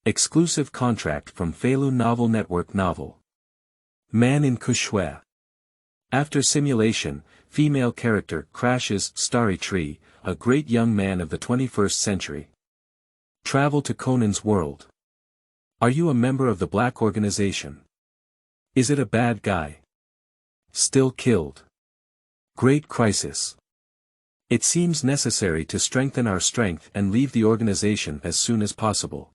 Exclusive contract from Feilu Novel Network Novel. Man in Ke Xue. After simulation, female character crashes Starry Tree, a great young man of the 21st century. Travel to Conan's world. Are you a member of the black organization? Is it a bad guy? Still killed. Great crisis. It seems necessary to strengthen our strength and leave the organization as soon as possible.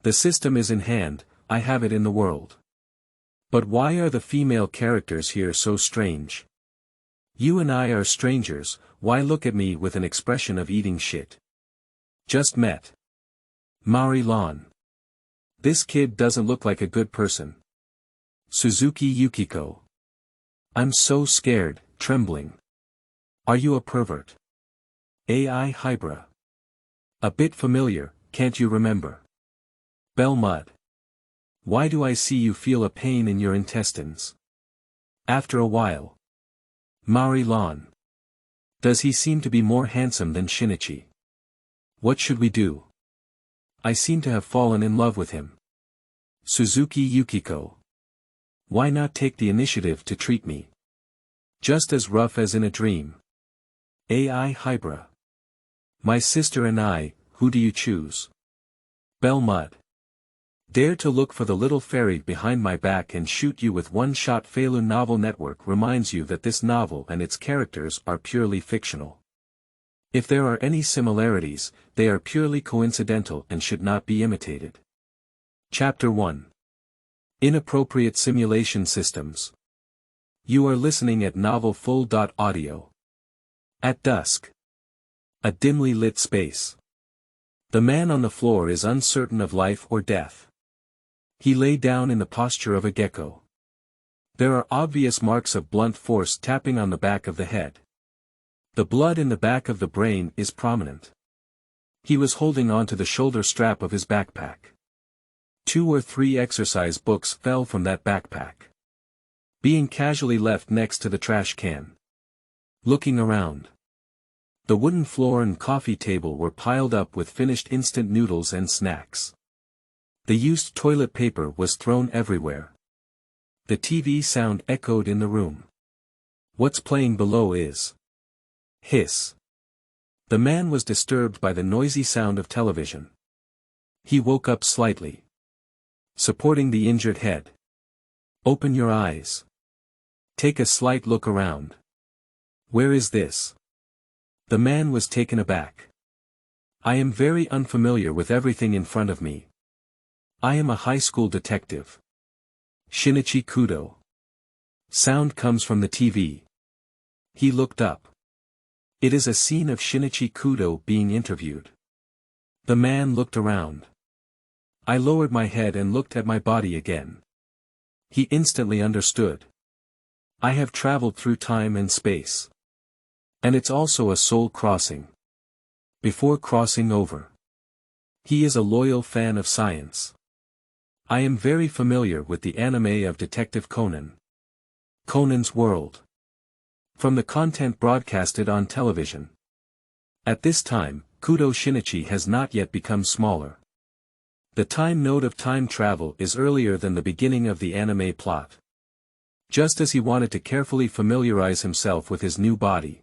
The system is in hand, I have it in the world. But why are the female characters here so strange? You and I are strangers, why look at me with an expression of eating shit? Just met. Maori Lan. This kid doesn't look like a good person. Suzuki Yukiko. I'm so scared, trembling. Are you a pervert? AI Haibara. A bit familiar, can't you remember? Belmud. Why do I see you feel a pain in your intestines? After a while. Maori Lan. Does he seem to be more handsome than Shinichi? What should we do? I seem to have fallen in love with him. Suzuki Yukiko. Why not take the initiative to treat me? Just as rough as in a dream. AI Haibara. My sister and I, who do you choose? Belmud. Dare to look for the little fairy behind my back and shoot you with one shot. Feilu Novel Network reminds you that this novel and its characters are purely fictional. If there are any similarities, they are purely coincidental and should not be imitated. Chapter 1. Inappropriate Simulation Systems. You are listening at Novel Full.Audio. At dusk. A dimly lit space. The man on the floor is uncertain of life or death. He lay down in the posture of a gecko. There are obvious marks of blunt force tapping on the back of the head. The blood in the back of the brain is prominent. He was holding on to the shoulder strap of his backpack. 2 or 3 exercise books fell from that backpack, being casually left next to the trash can. Looking around. The wooden floor and coffee table were piled up with finished instant noodles and snacks. The used toilet paper was thrown everywhere. The TV sound echoed in the room. What's playing below is hiss. The man was disturbed by the noisy sound of television. He woke up slightly. Supporting the injured head. Open your eyes. Take a slight look around. Where is this? The man was taken aback. I am very unfamiliar with everything in front of me. I am a high school detective. Shinichi Kudo. Sound comes from the TV. He looked up. It is a scene of Shinichi Kudo being interviewed. The man looked around. I lowered my head and looked at my body again. He instantly understood. I have traveled through time and space. And it's also a soul crossing. Before crossing over. He is a loyal fan of science. I am very familiar with the anime of Detective Conan. Conan's World. From the content broadcasted on television. At this time, Kudo Shinichi has not yet become smaller. The time node of time travel is earlier than the beginning of the anime plot. Just as he wanted to carefully familiarize himself with his new body.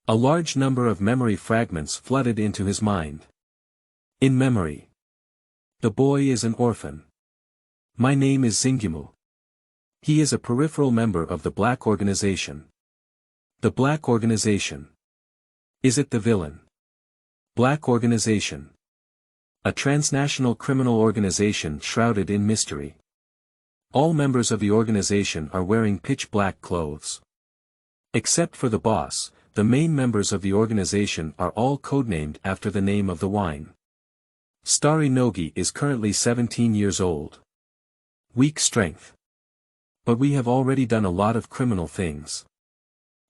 A large number of memory fragments flooded into his mind. In memory. The boy is an orphan. My name is Zingyumu. He is a peripheral member of the Black Organization. The Black Organization. Is it the villain? Black Organization. A transnational criminal organization shrouded in mystery. All members of the organization are wearing pitch-black clothes. Except for the boss, the main members of the organization are all codenamed after the name of the wine. Starry Nogi is currently 17 years old. Weak strength. But we have already done a lot of criminal things.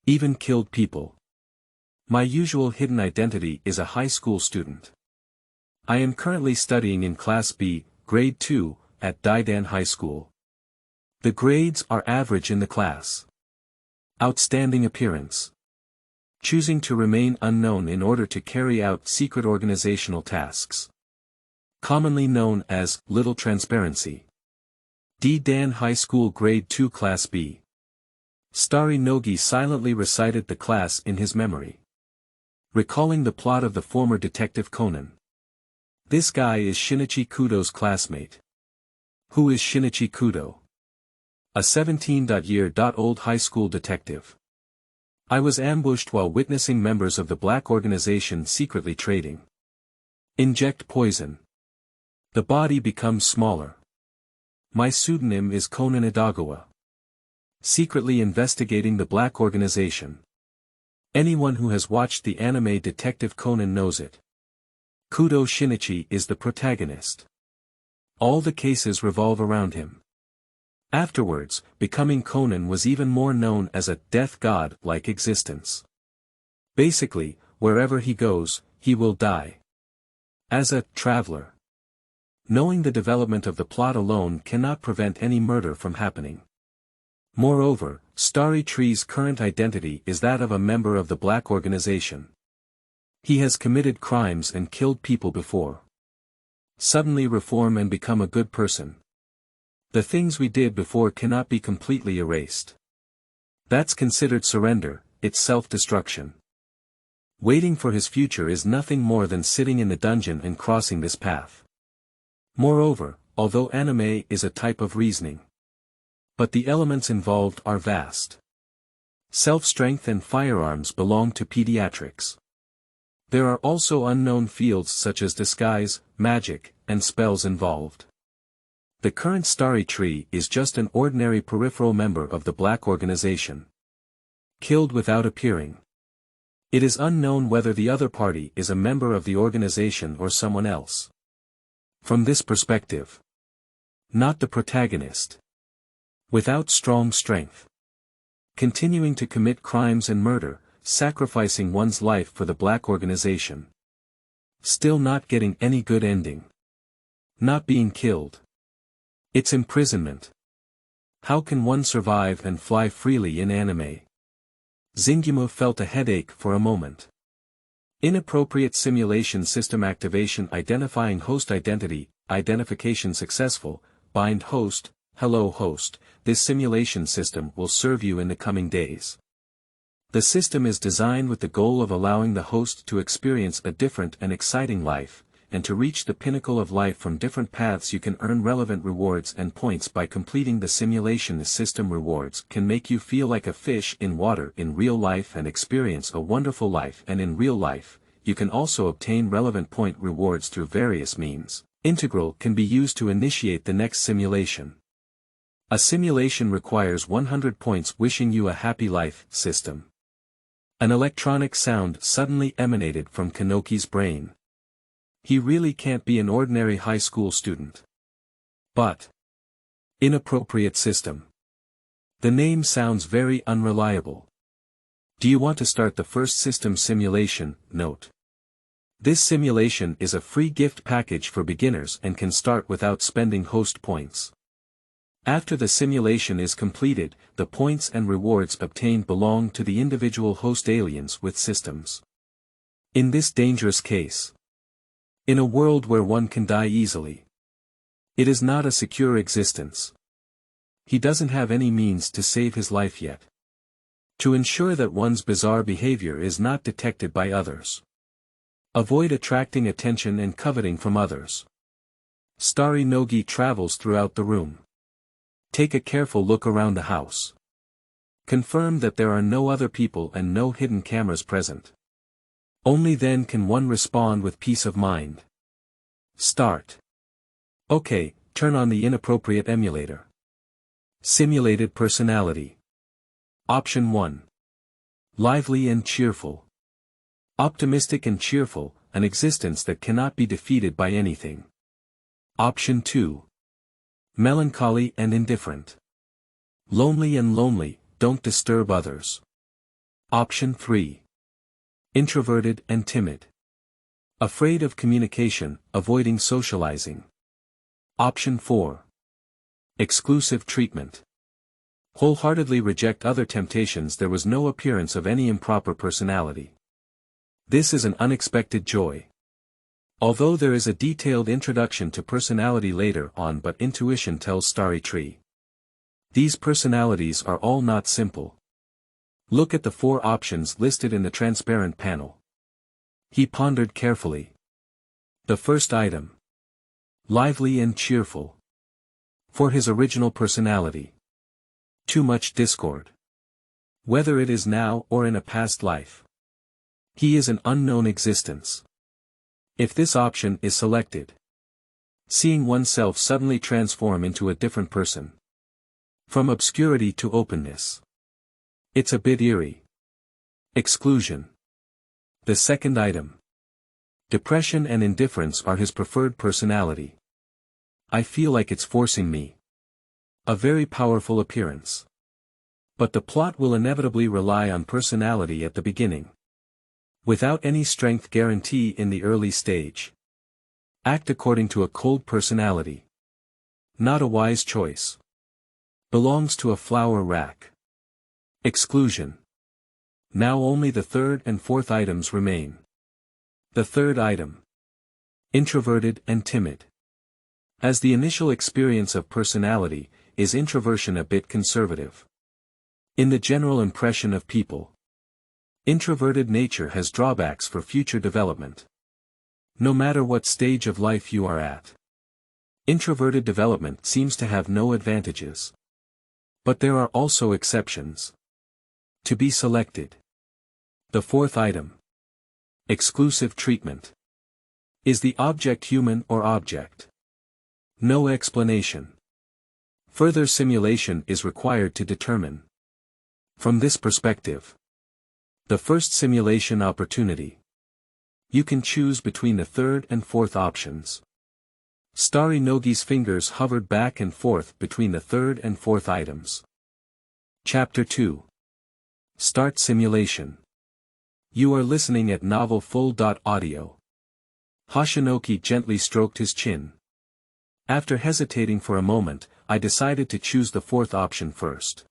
Even killed people. My usual hidden identity is a high school student. I am currently studying in Class B, Grade 2, at Daidan High School. The grades are average in the class. Outstanding appearance. Choosing to remain unknown in order to carry out secret organizational tasks. Commonly known as Little Transparency. D. Dan High School Grade 2 Class B. Starry Nogi silently recited the class in his memory, recalling the plot of the former detective Conan. This guy is Shinichi Kudo's classmate. Who is Shinichi Kudo? A 17-year-old high school detective. I was ambushed while witnessing members of the black organization secretly trading. Inject poison. The body becomes smaller. My pseudonym is Conan Idagawa. Secretly investigating the black organization. Anyone who has watched the anime Detective Conan knows it. Kudo Shinichi is the protagonist. All the cases revolve around him. Afterwards, becoming Conan was even more known as a death god-like existence. Basically, wherever he goes, he will die. As a traveler. Knowing the development of the plot alone cannot prevent any murder from happening. Moreover, Starry Tree's current identity is that of a member of the black organization. He has committed crimes and killed people before. Suddenly reform and become a good person. The things we did before cannot be completely erased. That's considered surrender, it's self-destruction. Waiting for his future is nothing more than sitting in the dungeon and crossing this path. Moreover, although anime is a type of reasoning, but the elements involved are vast. Self-strength and firearms belong to pediatrics. There are also unknown fields such as disguise, magic, and spells involved. The current Starry Tree is just an ordinary peripheral member of the black organization. Killed without appearing. It is unknown whether the other party is a member of the organization or someone else. From this perspective, not the protagonist. Without strong strength. Continuing to commit crimes and murder, sacrificing one's life for the black organization. Still not getting any good ending. Not being killed. It's imprisonment. How can one survive and fly freely in anime? Zingyumo felt a headache for a moment. Inappropriate simulation system activation identifying host identity, identification successful, bind host, hello host, this simulation system will serve you in the coming days. The system is designed with the goal of allowing the host to experience a different and exciting life, and to reach the pinnacle of life from different paths. You can earn relevant rewards and points by completing the simulation. The system rewards can make you feel like a fish in water in real life and experience a wonderful life, and in real life, you can also obtain relevant point rewards through various means. Integral can be used to initiate the next simulation. A simulation requires 100 points. Wishing you a happy life system. An electronic sound suddenly emanated from Kanoki's brain. He really can't be an ordinary high school student. But inappropriate system. The name sounds very unreliable. Do you want to start the first system simulation? Note. This simulation is a free gift package for beginners and can start without spending host points. After the simulation is completed, the points and rewards obtained belong to the individual host aliens with systems. In this dangerous case, in a world where one can die easily, it is not a secure existence. He doesn't have any means to save his life yet. To ensure that one's bizarre behavior is not detected by others. Avoid attracting attention and coveting from others. Starry Nogi travels throughout the room. Take a careful look around the house. Confirm that there are no other people and no hidden cameras present. Only then can one respond with peace of mind. Start. Okay, turn on the inappropriate emulator. Simulated personality. Option 1. Lively and cheerful. Optimistic and cheerful, an existence that cannot be defeated by anything. Option 2. Melancholy and indifferent. Lonely and lonely, don't disturb others. Option 3. Introverted and timid. Afraid of communication, avoiding socializing. Option 4. Exclusive treatment. Wholeheartedly reject other temptations. There was no appearance of any improper personality. This is an unexpected joy. Although there is a detailed introduction to personality later on, but intuition tells Starry Tree. These personalities are all not simple. Look at the 4 options listed in the transparent panel. He pondered carefully. The first item. Lively and cheerful. For his original personality. Too much discord. Whether it is now or in a past life. He is an unknown existence. If this option is selected. Seeing oneself suddenly transform into a different person. From obscurity to openness. It's a bit eerie. Exclusion. The second item. Depression and indifference are his preferred personality. I feel like it's forcing me. A very powerful appearance. But the plot will inevitably rely on personality at the beginning. Without any strength guarantee in the early stage. Act according to a cold personality. Not a wise choice. Belongs to a flower rack. Exclusion. Now only the third and fourth items remain. The third item. Introverted and timid. As the initial experience of personality, is introversion a bit conservative? In the general impression of people. Introverted nature has drawbacks for future development. No matter what stage of life you are at. Introverted development seems to have no advantages. But there are also exceptions. To be selected. The fourth item. Exclusive treatment. Is the object human or object? No explanation. Further simulation is required to determine. From this perspective. The first simulation opportunity. You can choose between the third and fourth options. Starry Nogi's fingers hovered back and forth between the third and fourth items. Chapter 2. Start simulation. You are listening at novel full.audio. Hoshinoki gently stroked his chin. After hesitating for a moment, I decided to choose the fourth option first.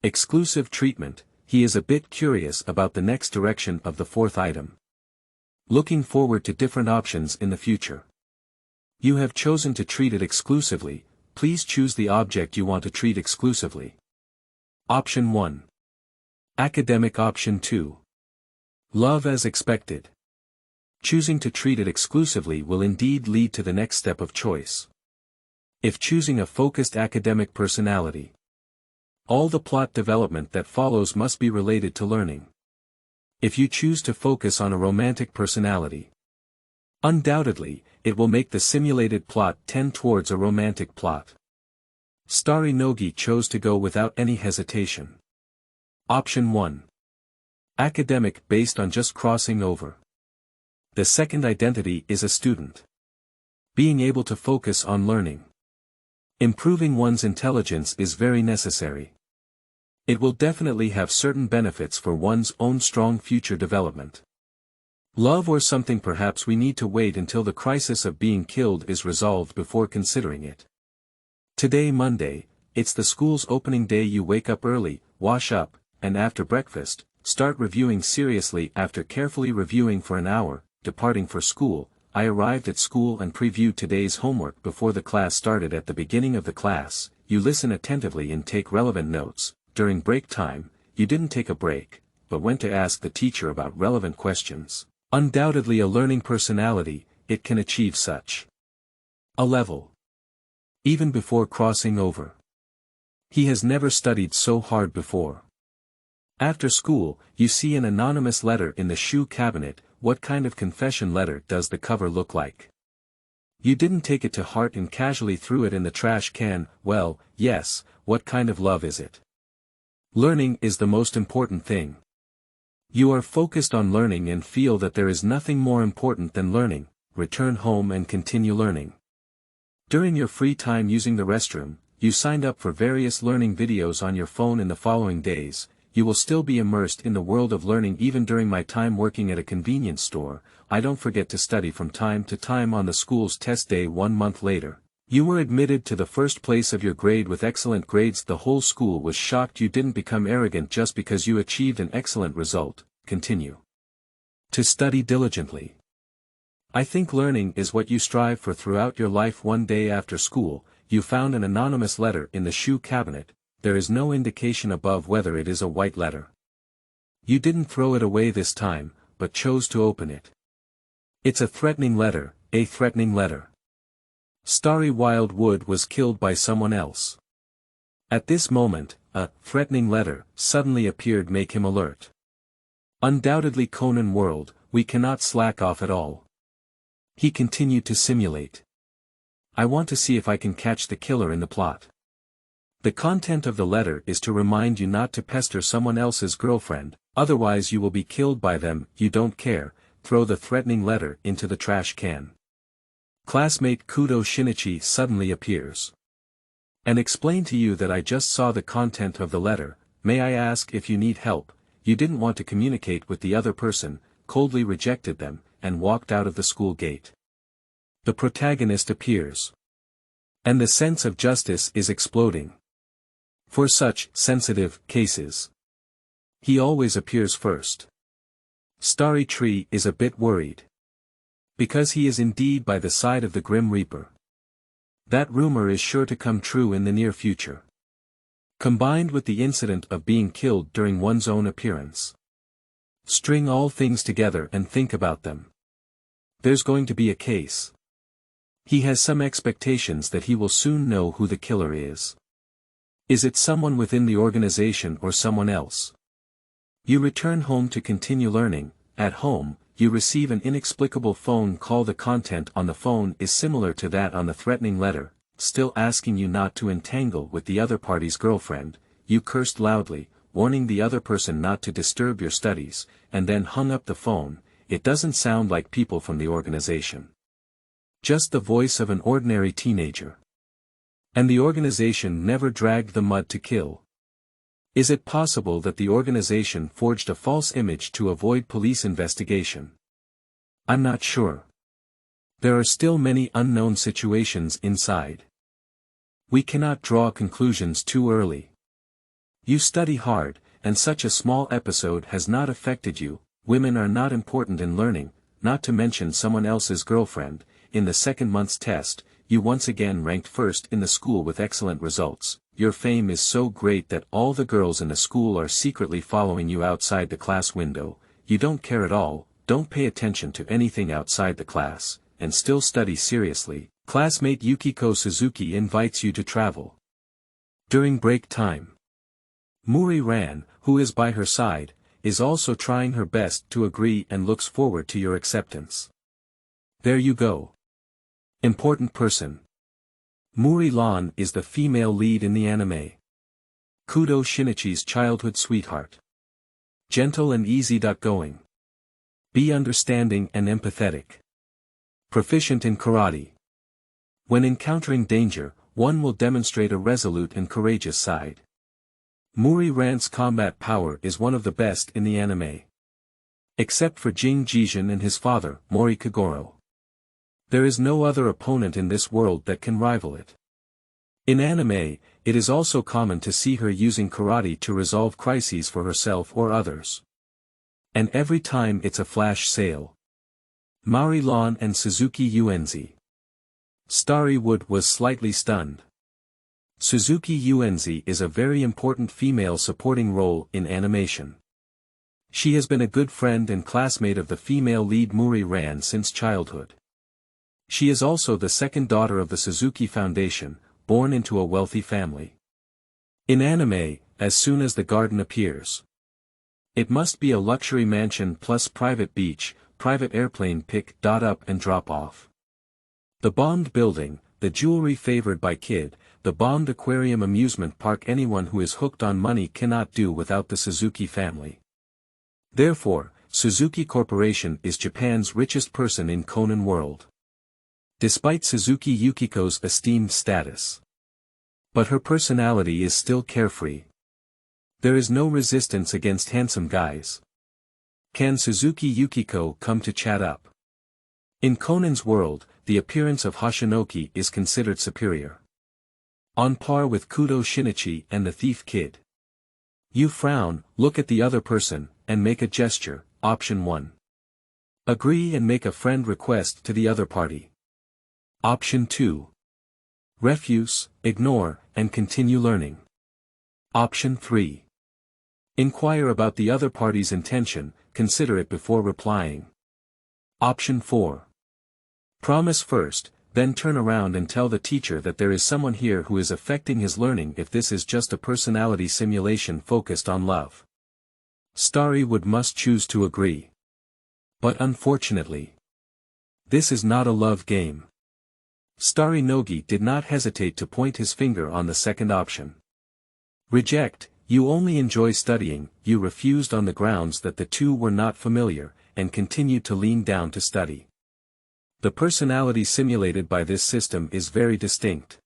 Exclusive treatment. He is a bit curious about the next direction of the fourth item. Looking forward to different options in the future. You have chosen to treat it exclusively, please choose the object you want to treat exclusively. Option 1. Academic. Option 2. Love as expected. Choosing to treat it exclusively will indeed lead to the next step of choice. If choosing a focused academic personality. All the plot development that follows must be related to learning. If you choose to focus on a romantic personality. Undoubtedly, it will make the simulated plot tend towards a romantic plot. Starry Nogi chose to go without any hesitation. Option 1. Academic, based on just crossing over. The second identity is a student. Being able to focus on learning. Improving one's intelligence is very necessary. It will definitely have certain benefits for one's own strong future development. Love or something. Perhaps we need to wait until the crisis of being killed is resolved before considering it. Today, Monday, it's the school's opening day. You wake up early, wash up, and after breakfast, start reviewing seriously. After carefully reviewing for an hour, departing for school, I arrived at school and previewed today's homework before the class started. At the beginning of the class, you listen attentively and take relevant notes. During break time, you didn't take a break, but went to ask the teacher about relevant questions. Undoubtedly a learning personality, it can achieve such a level. Even before crossing over. He has never studied so hard before. After school, you see an anonymous letter in the shoe cabinet. What kind of confession letter does the cover look like? You didn't take it to heart and casually threw it in the trash can. Well, yes, what kind of love is it? Learning is the most important thing. You are focused on learning and feel that there is nothing more important than learning. Return home and continue learning. During your free time using the restroom, you signed up for various learning videos on your phone. In the following days, you will still be immersed in the world of learning. Even during my time working at a convenience store, I don't forget to study from time to time. On the school's test day 1 month later, you were admitted to the first place of your grade with excellent grades. The whole school was shocked. You didn't become arrogant just because you achieved an excellent result. Continue to study diligently. I think learning is what you strive for throughout your life. One day after school, you found an anonymous letter in the shoe cabinet. There is no indication above whether it is a white letter. You didn't throw it away this time, but chose to open it. It's a threatening letter, a threatening letter. Starry Wildwood was killed by someone else. At this moment, a threatening letter suddenly appeared, make him alert. Undoubtedly Conan world, we cannot slack off at all. He continued to simulate. I want to see if I can catch the killer in the plot. The content of the letter is to remind you not to pester someone else's girlfriend, otherwise you will be killed by them. You don't care, throw the threatening letter into the trash can. Classmate Kudo Shinichi suddenly appears. And explain to you that I just saw the content of the letter. May I ask if you need help? You didn't want to communicate with the other person, coldly rejected them, and walked out of the school gate. The protagonist appears. And the sense of justice is exploding. For such sensitive cases, he always appears first. Starry Tree is a bit worried. Because he is indeed by the side of the Grim Reaper. That rumor is sure to come true in the near future. Combined with the incident of being killed during one's own appearance. String all things together and think about them. There's going to be a case. He has some expectations that he will soon know who the killer is. Is it someone within the organization or someone else? You return home to continue learning. At home, you receive an inexplicable phone call. The content on the phone is similar to that on the threatening letter, still asking you not to entangle with the other party's girlfriend. You cursed loudly, warning the other person not to disturb your studies, and then hung up the phone. It doesn't sound like people from the organization. Just the voice of an ordinary teenager. And the organization never dragged the mud to kill. Is it possible that the organization forged a false image to avoid police investigation? I'm not sure. There are still many unknown situations inside. We cannot draw conclusions too early. You study hard, and such a small episode has not affected you. Women are not important in learning, not to mention someone else's girlfriend. In the second month's test, you once again ranked first in the school with excellent results. Your fame is so great that all the girls in the school are secretly following you outside the class window. You don't care at all, don't pay attention to anything outside the class, and still study seriously. Classmate Yukiko Suzuki invites you to travel. During break time, Maori Lan, who is by her side, is also trying her best to agree and looks forward to your acceptance. There you go. Important person. Maori Lan is the female lead in the anime. Kudo Shinichi's childhood sweetheart. Gentle and easygoing. Be understanding and empathetic. Proficient in karate. When encountering danger, one will demonstrate a resolute and courageous side. Maori Lan's combat power is one of the best in the anime. Except for Jing Jijin and his father, Mori Kagoro. There is no other opponent in this world that can rival it. In anime, it is also common to see her using karate to resolve crises for herself or others. And every time it's a flash sale. Maori Lan and Suzuki Yuenzi. Starry Wood was slightly stunned. Suzuki Yuenzi is a very important female supporting role in animation. She has been a good friend and classmate of the female lead Maori Lan since childhood. She is also the second daughter of the Suzuki Foundation, born into a wealthy family. In anime, as soon as the garden appears, it must be a luxury mansion plus private beach, private airplane pick up and drop off. The Bond building, the jewelry favored by Kid, the Bond aquarium amusement park. Anyone who is hooked on money cannot do without the Suzuki family. Therefore, Suzuki Corporation is Japan's richest person in Conan world. Despite Suzuki Yukiko's esteemed status. But her personality is still carefree. There is no resistance against handsome guys. Can Suzuki Yukiko come to chat up? In Conan's world, the appearance of Hashinoki is considered superior. On par with Kudo Shinichi and the Thief Kid. You frown, look at the other person, and make a gesture. Option 1. Agree and make a friend request to the other party. Option 2. Refuse, ignore, and continue learning. Option 3. Inquire about the other party's intention, consider it before replying. Option 4. Promise first, then turn around and tell the teacher that there is someone here who is affecting his learning if this is just a personality simulation focused on love. Starry must choose to agree. But unfortunately, this is not a love game. Starry Nogi did not hesitate to point his finger on the second option. Reject, you only enjoy studying, you refused on the grounds that the two were not familiar, and continued to lean down to study. The personality simulated by this system is very distinct.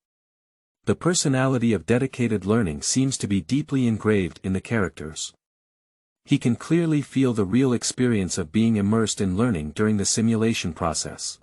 The personality of dedicated learning seems to be deeply engraved in the characters. He can clearly feel the real experience of being immersed in learning during the simulation process.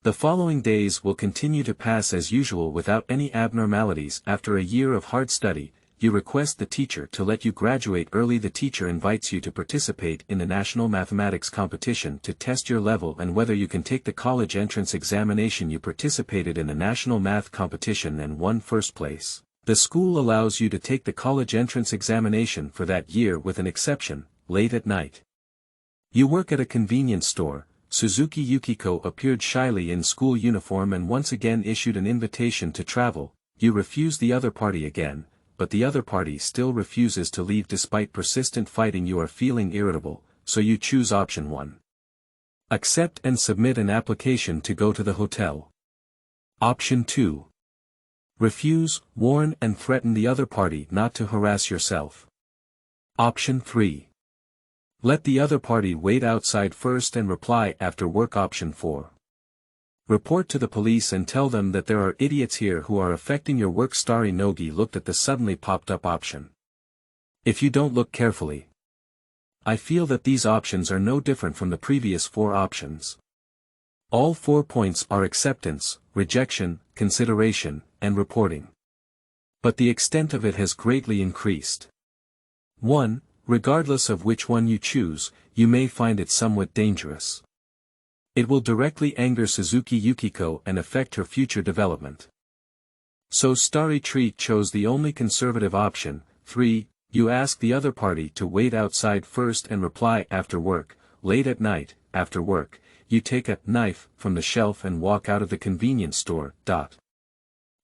The following days will continue to pass as usual without any abnormalities. After a year of hard study, you request the teacher to let you graduate early. The teacher invites you to participate in the national mathematics competition to test your level and whether you can take the college entrance examination. You participated in the national math competition and won first place. The school allows you to take the college entrance examination for that year with an exception, late at night. You work at a convenience store. Suzuki Yukiko appeared shyly in school uniform and once again issued an invitation to travel. You refuse the other party again, but the other party still refuses to leave despite persistent fighting. You are feeling irritable, so you choose option 1. Accept and submit an application to go to the hotel. Option 2. Refuse, warn and threaten the other party not to harass yourself. Option 3. Let the other party wait outside first and reply after work. Option 4. Report to the police and tell them that there are idiots here who are affecting your work. Starry Nogi looked at the suddenly popped up option. If you don't look carefully, I feel that these options are no different from the previous 4 options. All 4 points are acceptance, rejection, consideration, and reporting. But the extent of it has greatly increased. 1. Regardless of which one you choose, you may find it somewhat dangerous. It will directly anger Suzuki Yukiko and affect her future development. So Starry Tree chose the only conservative option. 3. You ask the other party to wait outside first and reply after work. Late at night, after work, you take a knife from the shelf and walk out of the convenience store.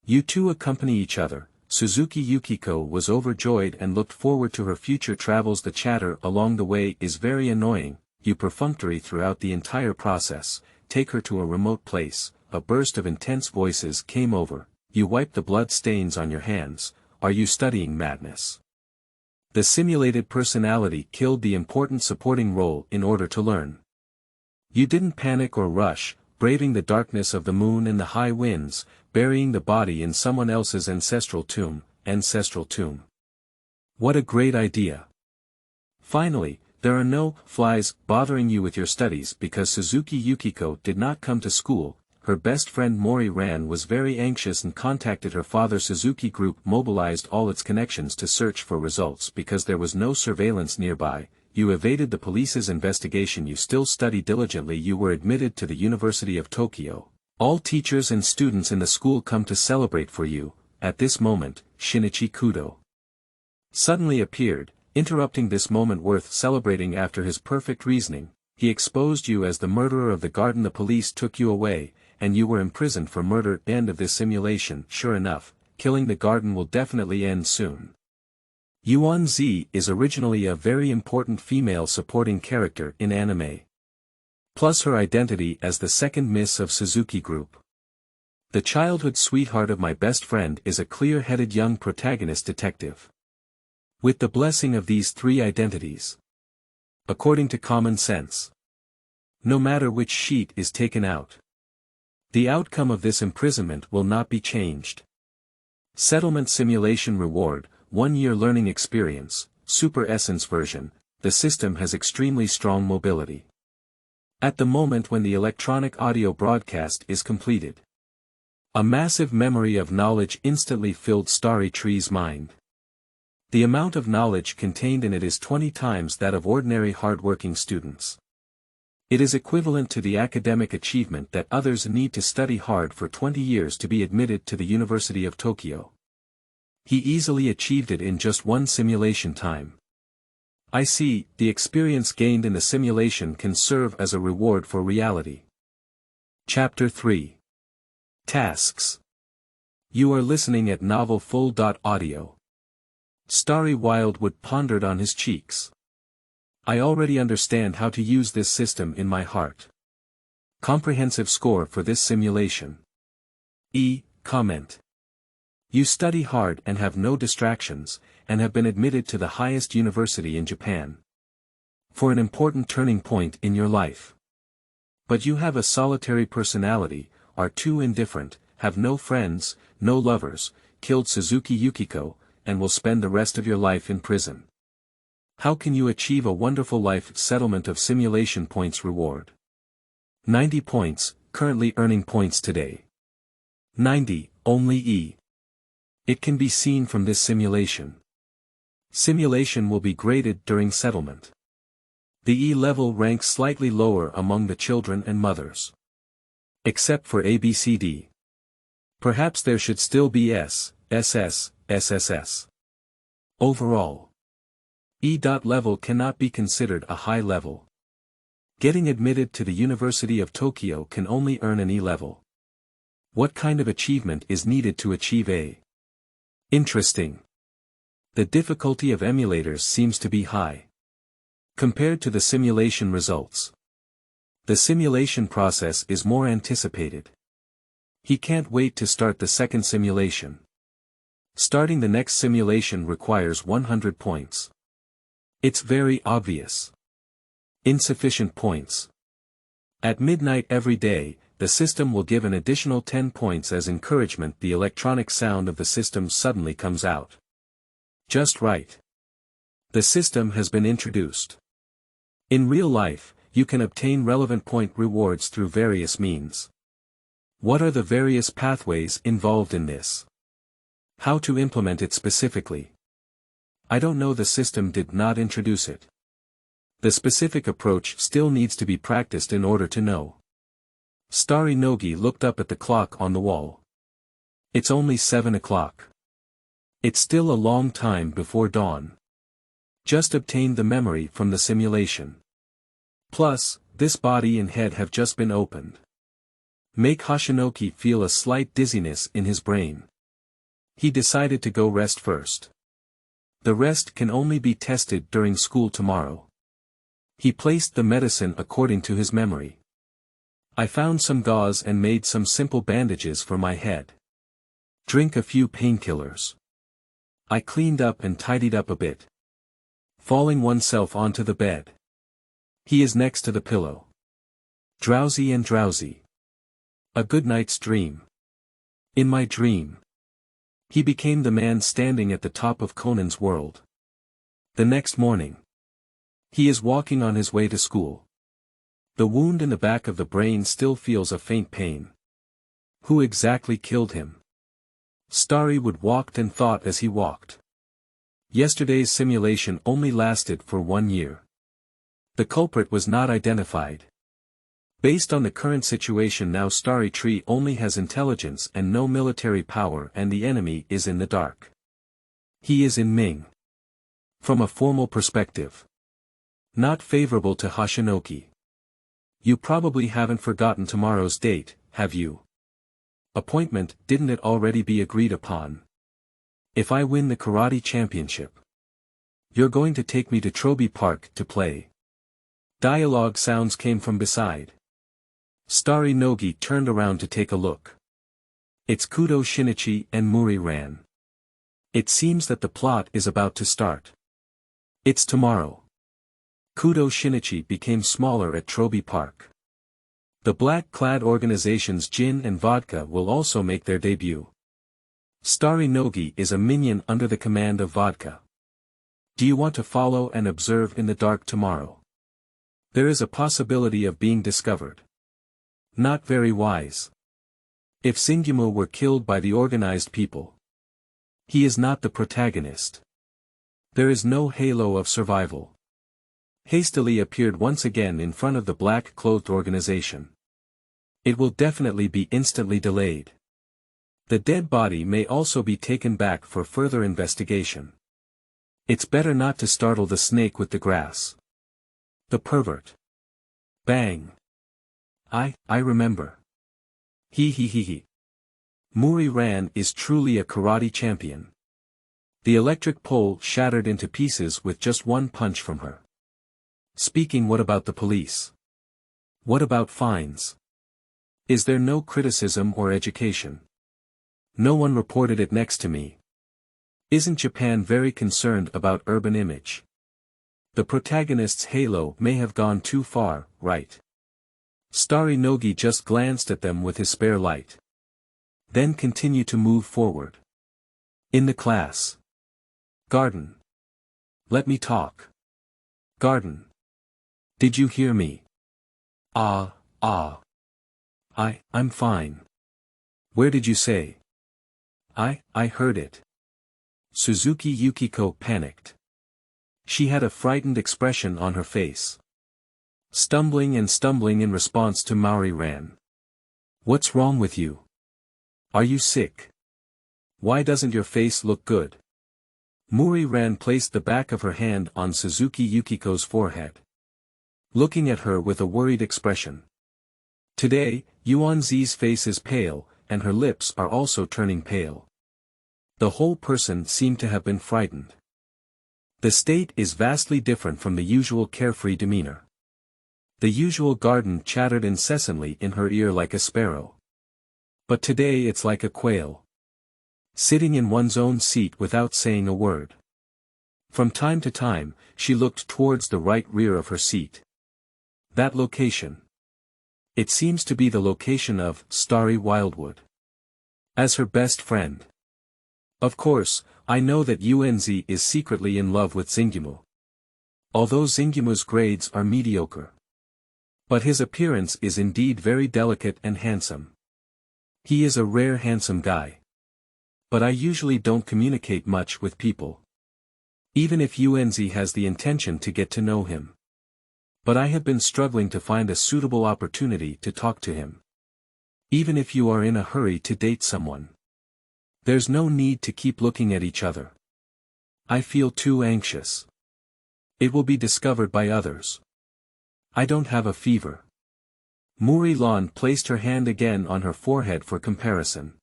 You two accompany each other. Suzuki Yukiko was overjoyed and looked forward to her future travels. The chatter along the way is very annoying. You perfunctory throughout the entire process. Take her to a remote place. A burst of intense voices came over. You wipe the blood stains on your hands. Are you studying madness? The simulated personality killed the important supporting role in order to learn. You didn't panic or rush, braving the darkness of the moon and the high winds, burying the body in someone else's ancestral tomb. What a great idea. Finally, there are no flies bothering you with your studies because Suzuki Yukiko did not come to school. Her best friend Maori Lan was very anxious and contacted her father. Suzuki Group mobilized all its connections to search for results because there was no surveillance nearby. You evaded the police's investigation. You still study diligently. You were admitted to the University of Tokyo. All teachers and students in the school come to celebrate for you. At this moment, Shinichi Kudo suddenly appeared, interrupting this moment worth celebrating. After his perfect reasoning, he exposed you as the murderer of the garden. The police took you away, and you were imprisoned for murder. End of this simulation. Sure enough, killing the garden will definitely end soon. Yuan Zi is originally a very important female supporting character in anime. Plus her identity as the second miss of Suzuki Group. The childhood sweetheart of my best friend is a clear-headed young protagonist detective. With the blessing of these 3 identities. According to common sense. No matter which sheet is taken out, the outcome of this imprisonment will not be changed. Settlement simulation reward, 1-year learning experience, Super Essence version. The system has extremely strong mobility. At the moment when the electronic audio broadcast is completed, a massive memory of knowledge instantly filled Starry Tree's mind. The amount of knowledge contained in it is 20 times that of ordinary hard-working students. It is equivalent to the academic achievement that others need to study hard for 20 years to be admitted to the University of Tokyo. He easily achieved it in just one simulation time. I see, the experience gained in the simulation can serve as a reward for reality. Chapter 3. Tasks. You are listening at Novel Full.Audio. Starry Wildwood pondered on his cheeks. I already understand how to use this system in my heart. Comprehensive score for this simulation. Comment. You study hard and have no distractions, and have been admitted to the highest university in Japan. For an important turning point in your life. But you have a solitary personality, are too indifferent, have no friends, no lovers, killed Suzuki Yukiko, and will spend the rest of your life in prison. How can you achieve a wonderful life settlement of simulation points reward? 90 points, currently earning points today. 90, only E. It can be seen from this simulation. Simulation will be graded during settlement. The E level ranks slightly lower among the children and mothers. Except for ABCD. Perhaps there should still be S, SS, SSS. Overall. E. Level cannot be considered a high level. Getting admitted to the University of Tokyo can only earn an E level. What kind of achievement is needed to achieve A? Interesting. The difficulty of emulators seems to be high. Compared to the simulation results. The simulation process is more anticipated. He can't wait to start the second simulation. Starting the next simulation requires 100 points. It's very obvious. Insufficient points. At midnight every day, the system will give an additional 10 points as encouragement. The electronic sound of the system suddenly comes out. Just right. The system has been introduced. In real life, you can obtain relevant point rewards through various means. What are the various pathways involved in this? How to implement it specifically? I don't know, the system did not introduce it. The specific approach still needs to be practiced in order to know. Starry Nogi looked up at the clock on the wall. It's only 7 o'clock. It's still a long time before dawn. Just obtained the memory from the simulation. Plus, this body and head have just been opened. Make Hashinoki feel a slight dizziness in his brain. He decided to go rest first. The rest can only be tested during school tomorrow. He placed the medicine according to his memory. I found some gauze and made some simple bandages for my head. Drink a few painkillers. I cleaned up and tidied up a bit. Falling oneself onto the bed. He is next to the pillow. Drowsy and drowsy. A good night's dream. In my dream. He became the man standing at the top of Conan's world. The next morning. He is walking on his way to school. The wound in the back of the brain still feels a faint pain. Who exactly killed him? Starry Wood walked and thought as he walked. Yesterday's simulation only lasted for 1 year. The culprit was not identified. Based on the current situation now, Starry Tree only has intelligence and no military power, and the enemy is in the dark. He is in Ming. From a formal perspective. Not favorable to Hashinoki. You probably haven't forgotten tomorrow's date, have you? Appointment, didn't it already be agreed upon? If I win the karate championship. You're going to take me to Troby Park to play. Dialogue sounds came from beside. Starry Nogi turned around to take a look. It's Kudo Shinichi and Maori Lan. It seems that the plot is about to start. It's tomorrow. Kudo Shinichi became smaller at Troby Park. The black-clad organizations Gin and Vodka will also make their debut. Starry Nogi is a minion under the command of Vodka. Do you want to follow and observe in the dark tomorrow? There is a possibility of being discovered. Not very wise. If Singumo were killed by the organized people. He is not the protagonist. There is no halo of survival. hastily appeared once again in front of the black-clothed organization. It will definitely be instantly delayed. The dead body may also be taken back for further investigation. It's better not to startle the snake with the grass. The pervert. Bang. I remember. He. Maori Lan is truly a karate champion. The electric pole shattered into pieces with just one punch from her. Speaking, what about the police? What about fines? Is there no criticism or education? No one reported it next to me. Isn't Japan very concerned about urban image? The protagonist's halo may have gone too far, right? Starry Nogi just glanced at them with his spare light. Then continued to move forward. In the class. Garden. Let me talk. Garden. Did you hear me? Ah. I'm fine. Where did you say? I heard it. Suzuki Yukiko panicked. She had a frightened expression on her face. Stumbling in response to Maori Lan. What's wrong with you? Are you sick? Why doesn't your face look good? Maori Lan placed the back of her hand on Suzuki Yukiko's forehead. Looking at her with a worried expression. Today, Yuan-Zi's face is pale, and her lips are also turning pale. The whole person seemed to have been frightened. The state is vastly different from the usual carefree demeanor. The usual garden chattered incessantly in her ear like a sparrow. But today it's like a quail. Sitting in one's own seat without saying a word. From time to time, she looked towards the right rear of her seat. That location. It seems to be the location of Starry Wildwood. As her best friend. Of course, I know that Yuan-Zi is secretly in love with Zingyumu. Although Zingyumu's grades are mediocre. But his appearance is indeed very delicate and handsome. He is a rare handsome guy. But I usually don't communicate much with people. Even if Yuan-Zi has the intention to get to know him. But I have been struggling to find a suitable opportunity to talk to him. Even if you are in a hurry to date someone. There's no need to keep looking at each other. I feel too anxious. It will be discovered by others. I don't have a fever. Maori Lan placed her hand again on her forehead for comparison.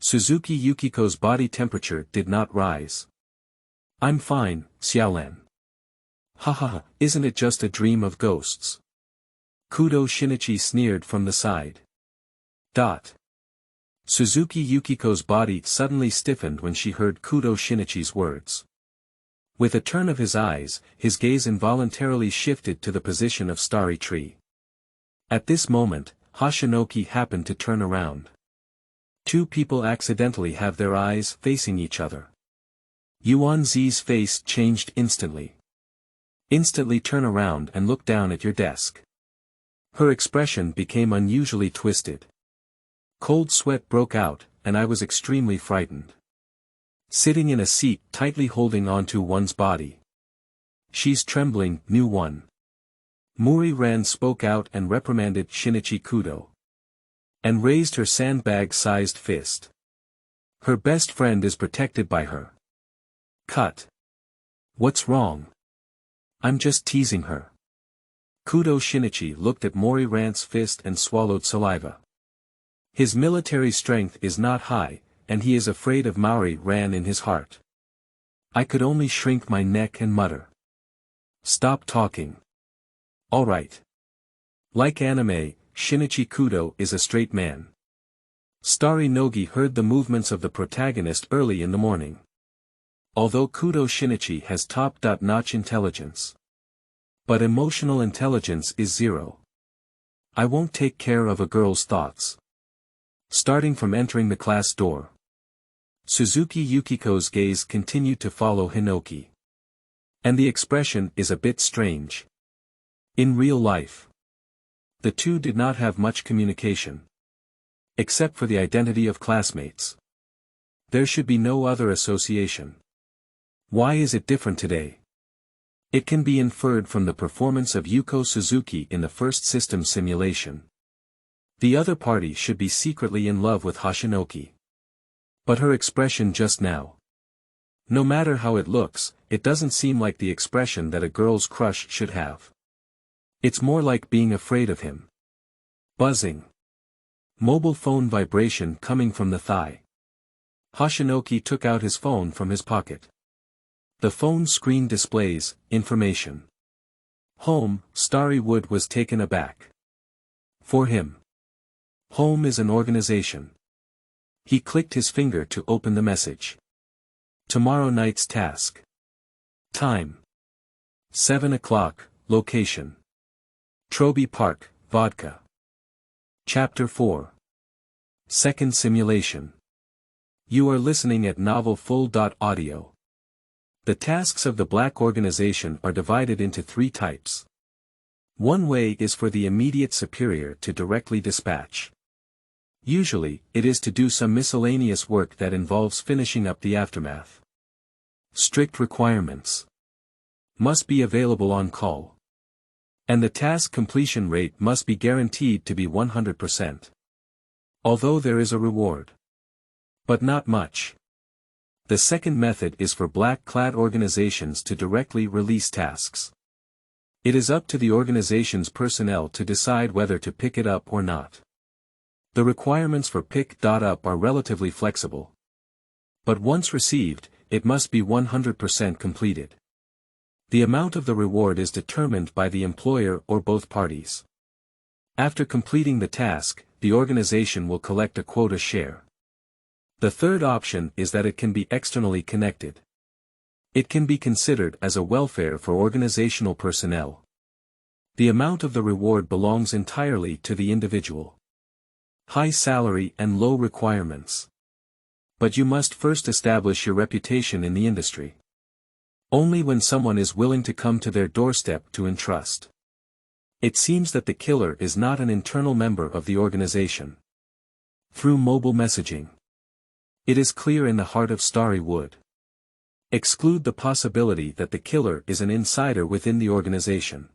Suzuki Yukiko's body temperature did not rise. I'm fine, Xiaolan. Haha, isn't it just a dream of ghosts? Kudo Shinichi sneered from the side. Suzuki Yukiko's body suddenly stiffened when she heard Kudo Shinichi's words. With a turn of his eyes, his gaze involuntarily shifted to the position of Starry Tree. At this moment, Hashinoki happened to turn around. Two people accidentally have their eyes facing each other. Yuan-Zi's face changed instantly. Instantly turn around and look down at your desk. Her expression became unusually twisted. Cold sweat broke out, and I was extremely frightened. Sitting in a seat tightly holding onto one's body. She's trembling, new one. Maori Lan spoke out and reprimanded Shinichi Kudo. And raised her sandbag-sized fist. Her best friend is protected by her. Cut. What's wrong? I'm just teasing her. Kudo Shinichi looked at Maori Lan's fist and swallowed saliva. His military strength is not high, and he is afraid of Maori Lan in his heart. I could only shrink my neck and mutter. Stop talking. Alright. Like anime, Shinichi Kudo is a straight man. Starry Nogi heard the movements of the protagonist early in the morning. Although Kudo Shinichi has top-notch intelligence. But emotional intelligence is zero. I won't take care of a girl's thoughts. Starting from entering the class door. Suzuki Yukiko's gaze continued to follow Hinoki. And the expression is a bit strange. In real life, the two did not have much communication. Except for the identity of classmates. There should be no other association. Why is it different today? It can be inferred from the performance of Yuko Suzuki in the first system simulation. The other party should be secretly in love with Hashinoki. But her expression just now. No matter how it looks, it doesn't seem like the expression that a girl's crush should have. It's more like being afraid of him. Buzzing. Mobile phone vibration coming from the thigh. Hashinoki took out his phone from his pocket. The phone screen displays information. Home, Starry Wood was taken aback. For him. Home is an organization. He clicked his finger to open the message. Tomorrow night's task. Time. 7 o'clock, location. Troby Park, Vodka. Chapter 4. Second simulation. You are listening at novel full.audio. The tasks of the Black organization are divided into 3 types. One way is for the immediate superior to directly dispatch. Usually, it is to do some miscellaneous work that involves finishing up the aftermath. Strict requirements. Must be available on call. And the task completion rate must be guaranteed to be 100%. Although there is a reward. But not much. The second method is for black-clad organizations to directly release tasks. It is up to the organization's personnel to decide whether to pick it up or not. The requirements for pick.up are relatively flexible. But once received, it must be 100% completed. The amount of the reward is determined by the employer or both parties. After completing the task, the organization will collect a quota share. The third option is that it can be externally connected. It can be considered as a welfare for organizational personnel. The amount of the reward belongs entirely to the individual. High salary and low requirements. But you must first establish your reputation in the industry. Only when someone is willing to come to their doorstep to entrust. It seems that the killer is not an internal member of the organization. Through mobile messaging. It is clear in the heart of Starry Wood. Exclude the possibility that the killer is an insider within the organization.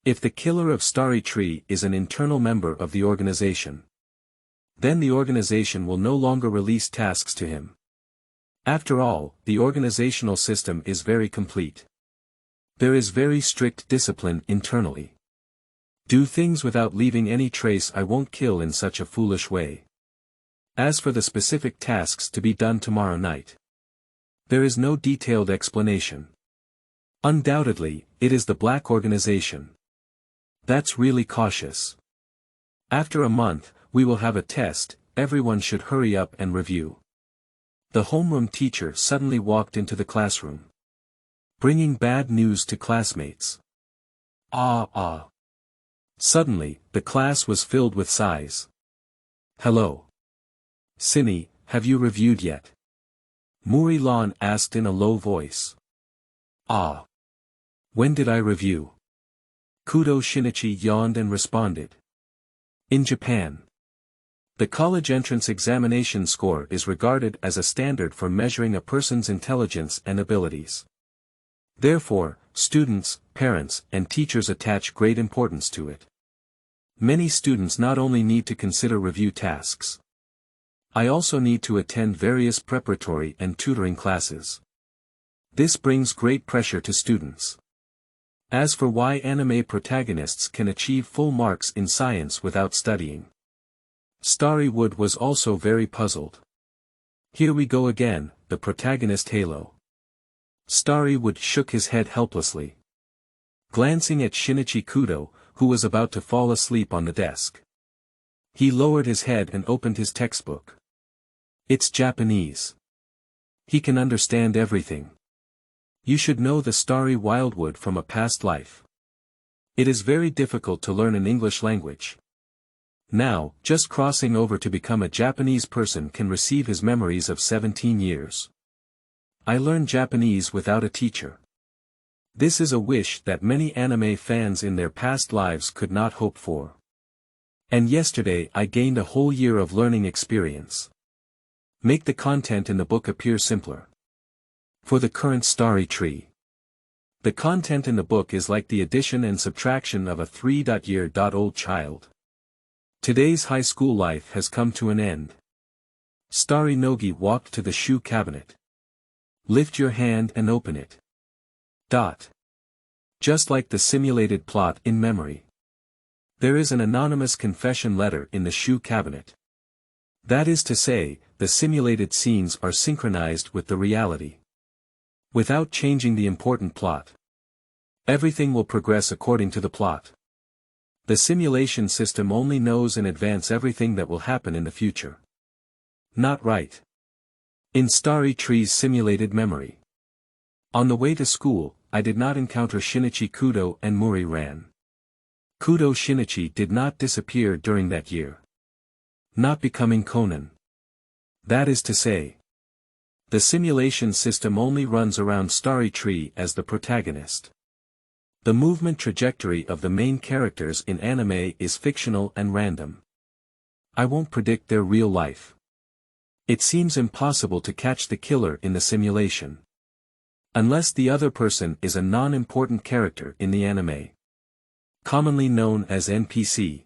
If the killer of Starry Tree is an internal member of the organization, then the organization will no longer release tasks to him. After all, the organizational system is very complete. There is very strict discipline internally. Do things without leaving any trace. I won't kill in such a foolish way. As for the specific tasks to be done tomorrow night, there is no detailed explanation. Undoubtedly, it is the Black organization. That's really cautious. After a month, we will have a test. Everyone should hurry up and review. The homeroom teacher suddenly walked into the classroom, bringing bad news to classmates. Suddenly, the class was filled with sighs. Hello. Cindy, have you reviewed yet? Maori Lan asked in a low voice. When did I review? Kudo Shinichi yawned and responded. In Japan. The college entrance examination score is regarded as a standard for measuring a person's intelligence and abilities. Therefore, students, parents, and teachers attach great importance to it. Many students not only need to consider review tasks. I also need to attend various preparatory and tutoring classes. This brings great pressure to students. As for why anime protagonists can achieve full marks in science without studying, Starry Wood was also very puzzled. Here we go again, the protagonist Halo. Starry Wood shook his head helplessly, glancing at Shinichi Kudo, who was about to fall asleep on the desk. He lowered his head and opened his textbook. It's Japanese. He can understand everything. You should know the Starry Wildwood from a past life. It is very difficult to learn an English language. Now, just crossing over to become a Japanese person can receive his memories of 17 years. I learned Japanese without a teacher. This is a wish that many anime fans in their past lives could not hope for. And yesterday I gained a whole year of learning experience. Make the content in the book appear simpler. For the current Starry Tree. The content in the book is like the addition and subtraction of a 3-year-old child. Today's high school life has come to an end. Starry Nogi walked to the shoe cabinet. Lift your hand and open it. Just like the simulated plot in memory. There is an anonymous confession letter in the shoe cabinet. That is to say, the simulated scenes are synchronized with the reality. Without changing the important plot. Everything will progress according to the plot. The simulation system only knows in advance everything that will happen in the future. Not right. In Starry Tree's simulated memory. On the way to school, I did not encounter Shinichi Kudo and Maori Lan. Kudo Shinichi did not disappear during that year. Not becoming Conan. That is to say. The simulation system only runs around Starry Tree as the protagonist. The movement trajectory of the main characters in anime is fictional and random. I won't predict their real life. It seems impossible to catch the killer in the simulation. Unless the other person is a non-important character in the anime. Commonly known as NPC.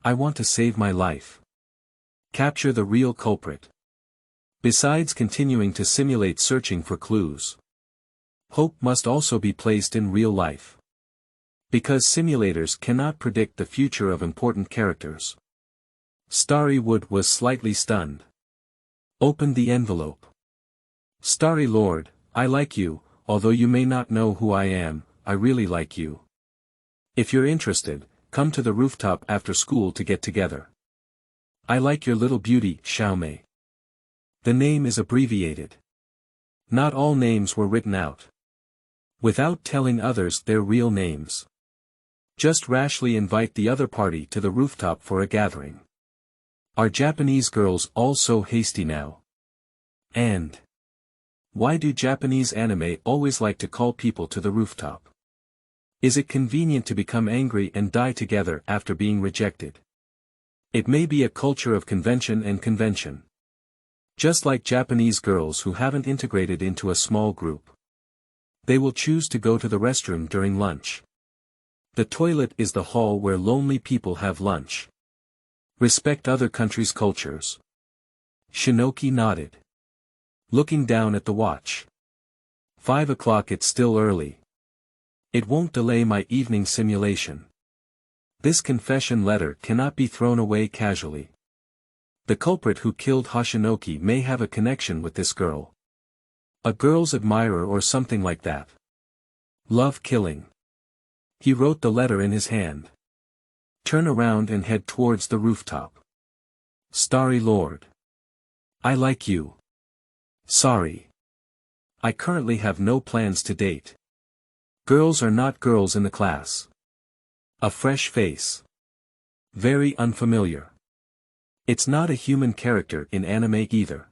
I want to save my life. Capture the real culprit. Besides continuing to simulate searching for clues. Hope must also be placed in real life. Because simulators cannot predict the future of important characters. Starry Wood was slightly stunned. Opened the envelope. Starry Lord, I like you, although you may not know who I am, I really like you. If you're interested, come to the rooftop after school to get together. I like your little beauty, Xiaomei. The name is abbreviated. Not all names were written out. Without telling others their real names. Just rashly invite the other party to the rooftop for a gathering. Are Japanese girls all so hasty now? And why do Japanese anime always like to call people to the rooftop? Is it convenient to become angry and die together after being rejected? It may be a culture of convention and convention. Just like Japanese girls who haven't integrated into a small group. They will choose to go to the restroom during lunch. The toilet is the hall where lonely people have lunch. Respect other countries' cultures. Shinoki nodded. Looking down at the watch. 5 o'clock, it's still early. It won't delay my evening simulation. This confession letter cannot be thrown away casually. The culprit who killed Hashinoki may have a connection with this girl. A girl's admirer or something like that. Love killing. He wrote the letter in his hand. Turn around and head towards the rooftop. Starry Lord. I like you. Sorry. I currently have no plans to date. Girls are not girls in the class. A fresh face. Very unfamiliar. It's not a human character in anime either.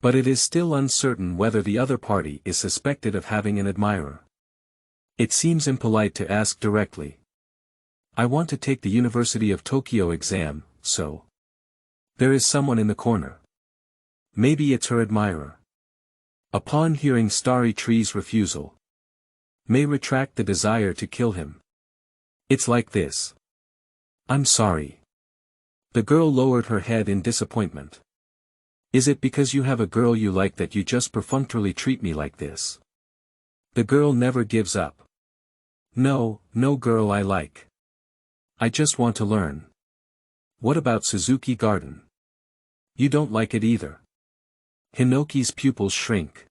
But it is still uncertain whether the other party is suspected of having an admirer. It seems impolite to ask directly. I want to take the University of Tokyo exam, so. There is someone in the corner. Maybe it's her admirer. Upon hearing Starry Tree's refusal. May retract the desire to kill him. It's like this. I'm sorry. The girl lowered her head in disappointment. Is it because you have a girl you like that you just perfunctorily treat me like this? The girl never gives up. No, no girl I like. I just want to learn. What about Suzuki Garden? You don't like it either. Hinoki's pupils shrink.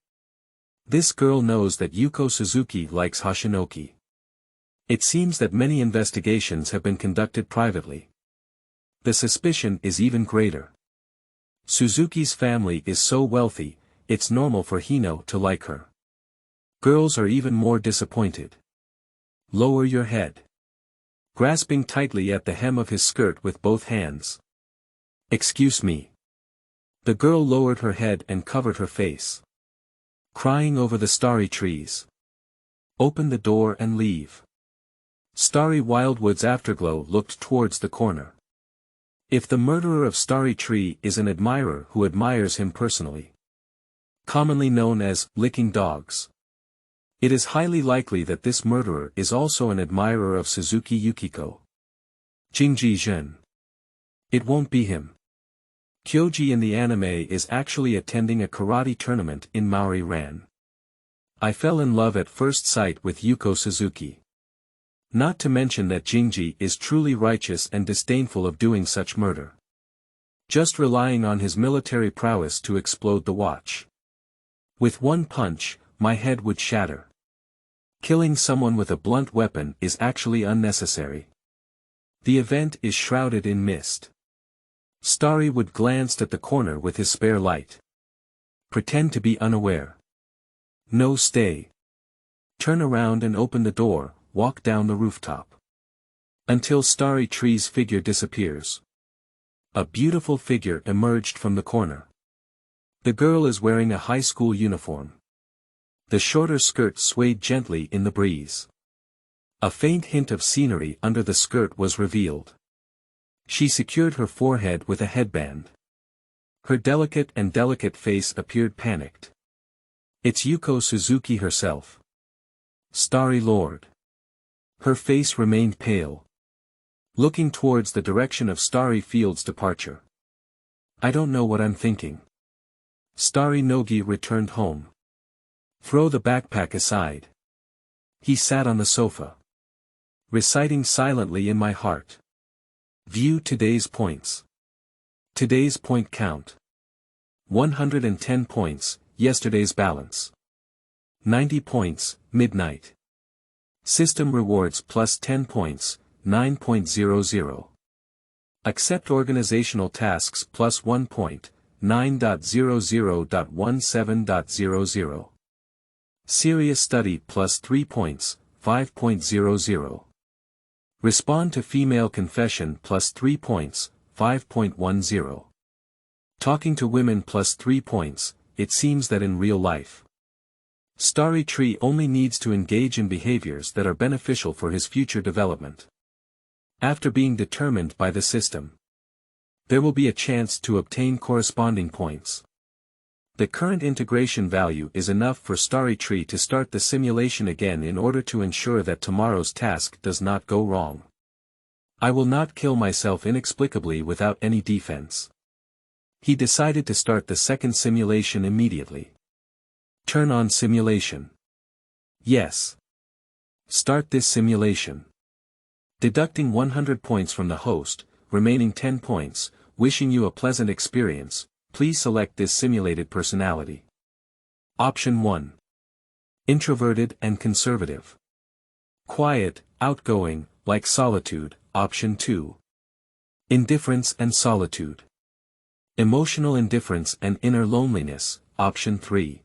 This girl knows that Yuko Suzuki likes Hashinoki. It seems that many investigations have been conducted privately. The suspicion is even greater. Suzuki's family is so wealthy, it's normal for Hino to like her. Girls are even more disappointed. Lower your head. Grasping tightly at the hem of his skirt with both hands. Excuse me. The girl lowered her head and covered her face. Crying over the starry trees. Open the door and leave. Starry Wildwood's afterglow looked towards the corner. If the murderer of Starry Tree is an admirer who admires him personally. Commonly known as licking dogs. It is highly likely that this murderer is also an admirer of Suzuki Yukiko. Jingji Zhen. It won't be him. Kyoji in the anime is actually attending a karate tournament in Maori Lan. I fell in love at first sight with Yuko Suzuki. Not to mention that Jingji is truly righteous and disdainful of doing such murder. Just relying on his military prowess to explode the watch. With one punch, my head would shatter. Killing someone with a blunt weapon is actually unnecessary. The event is shrouded in mist. Starry would glance at the corner with his spare light. Pretend to be unaware. No, stay. Turn around and open the door, walk down the rooftop. Until Starry Tree's figure disappears. A beautiful figure emerged from the corner. The girl is wearing a high school uniform. The shorter skirt swayed gently in the breeze. A faint hint of scenery under the skirt was revealed. She secured her forehead with a headband. Her delicate face appeared panicked. It's Yuko Suzuki herself. Starry Lord. Her face remained pale. Looking towards the direction of Starry Field's departure. I don't know what I'm thinking. Starry Nogi returned home. Throw the backpack aside. He sat on the sofa. Reciting silently in my heart. View today's points. Today's point count. 110 points, yesterday's balance. 90 points, midnight. System rewards plus 10 points, 9.00. Accept organizational tasks plus 1 point, 9.00.17.00. Serious study plus 3 points, 5.00. Respond to female confession plus 3 points, 5.10. Talking to women plus 3 points, it seems that in real life. Starry Tree only needs to engage in behaviors that are beneficial for his future development. After being determined by the system, there will be a chance to obtain corresponding points. The current integration value is enough for Starry Tree to start the simulation again in order to ensure that tomorrow's task does not go wrong. I will not kill myself inexplicably without any defense. He decided to start the second simulation immediately. Turn on simulation. Yes. Start this simulation. Deducting 100 points from the host, remaining 10 points, wishing you a pleasant experience. Please select this simulated personality. Option 1. Introverted and conservative. Quiet, outgoing, like solitude. Option 2. Indifference and solitude. Emotional indifference and inner loneliness. Option 3.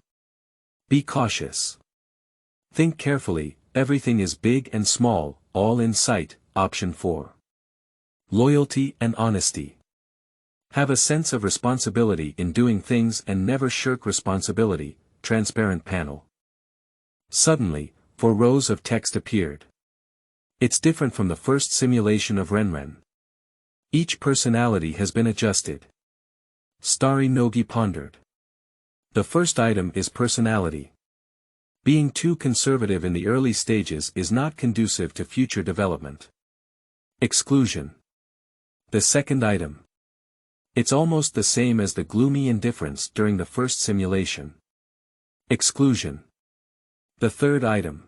Be cautious. Think carefully, everything is big and small, all in sight. Option 4. Loyalty and honesty. Have a sense of responsibility in doing things and never shirk responsibility. Transparent panel. Suddenly, 4 rows of text appeared. It's different from the first simulation of Renren. Each personality has been adjusted. Starry Nogi pondered. The first item is personality. Being too conservative in the early stages is not conducive to future development. Exclusion. The second item. It's almost the same as the gloomy indifference during the first simulation. Exclusion. The third item.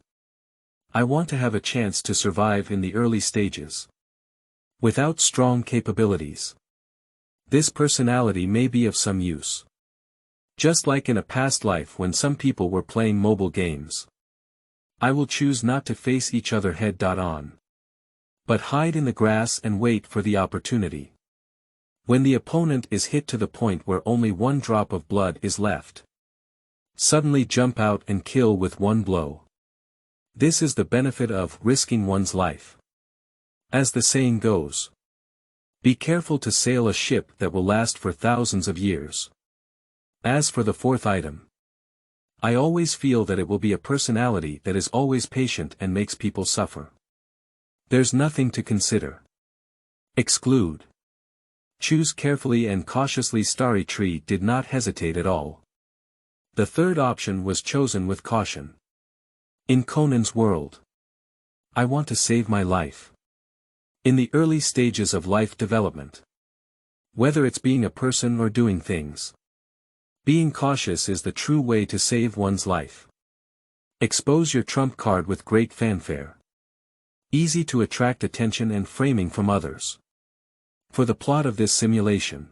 I want to have a chance to survive in the early stages. Without strong capabilities. This personality may be of some use. Just like in a past life when some people were playing mobile games. I will choose not to face each other head-on. But hide in the grass and wait for the opportunity. When the opponent is hit to the point where only 1 drop of blood is left. Suddenly jump out and kill with 1 blow. This is the benefit of risking one's life. As the saying goes. Be careful to sail a ship that will last for thousands of years. As for the fourth item. I always feel that it will be a personality that is always patient and makes people suffer. There's nothing to consider. Exclude. Choose carefully and cautiously. Starry Tree did not hesitate at all. The third option was chosen with caution. In Conan's world, I want to save my life. In the early stages of life development. Whether it's being a person or doing things. Being cautious is the true way to save one's life. Expose your trump card with great fanfare. Easy to attract attention and framing from others. For the plot of this simulation.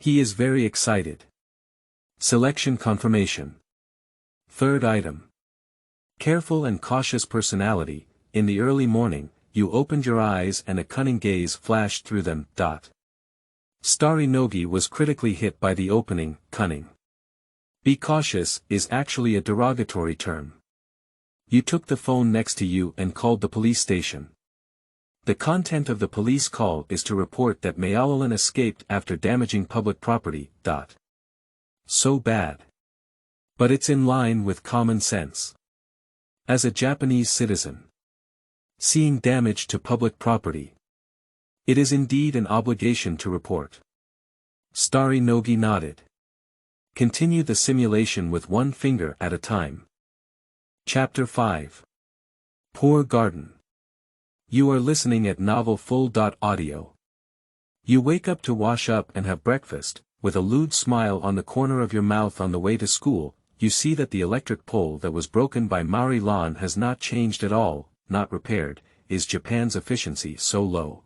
He is very excited. Selection confirmation. Third item. Careful and cautious personality. In the early morning, you opened your eyes and a cunning gaze flashed through them. Starry Nogi was critically hit by the opening, cunning. Be cautious is actually a derogatory term. You took the phone next to you and called the police station. The content of the police call is to report that Maori Lan escaped after damaging public property. So bad. But it's in line with common sense. As a Japanese citizen, seeing damage to public property, it is indeed an obligation to report. Starry Nogi nodded. Continue the simulation with one finger at a time. Chapter 5. Poor Garden. You are listening at novel full.audio. You wake up to wash up and have breakfast, with a lewd smile on the corner of your mouth on the way to school. You see that the electric pole that was broken by Maori Lan has not changed at all, not repaired. Is Japan's efficiency so low?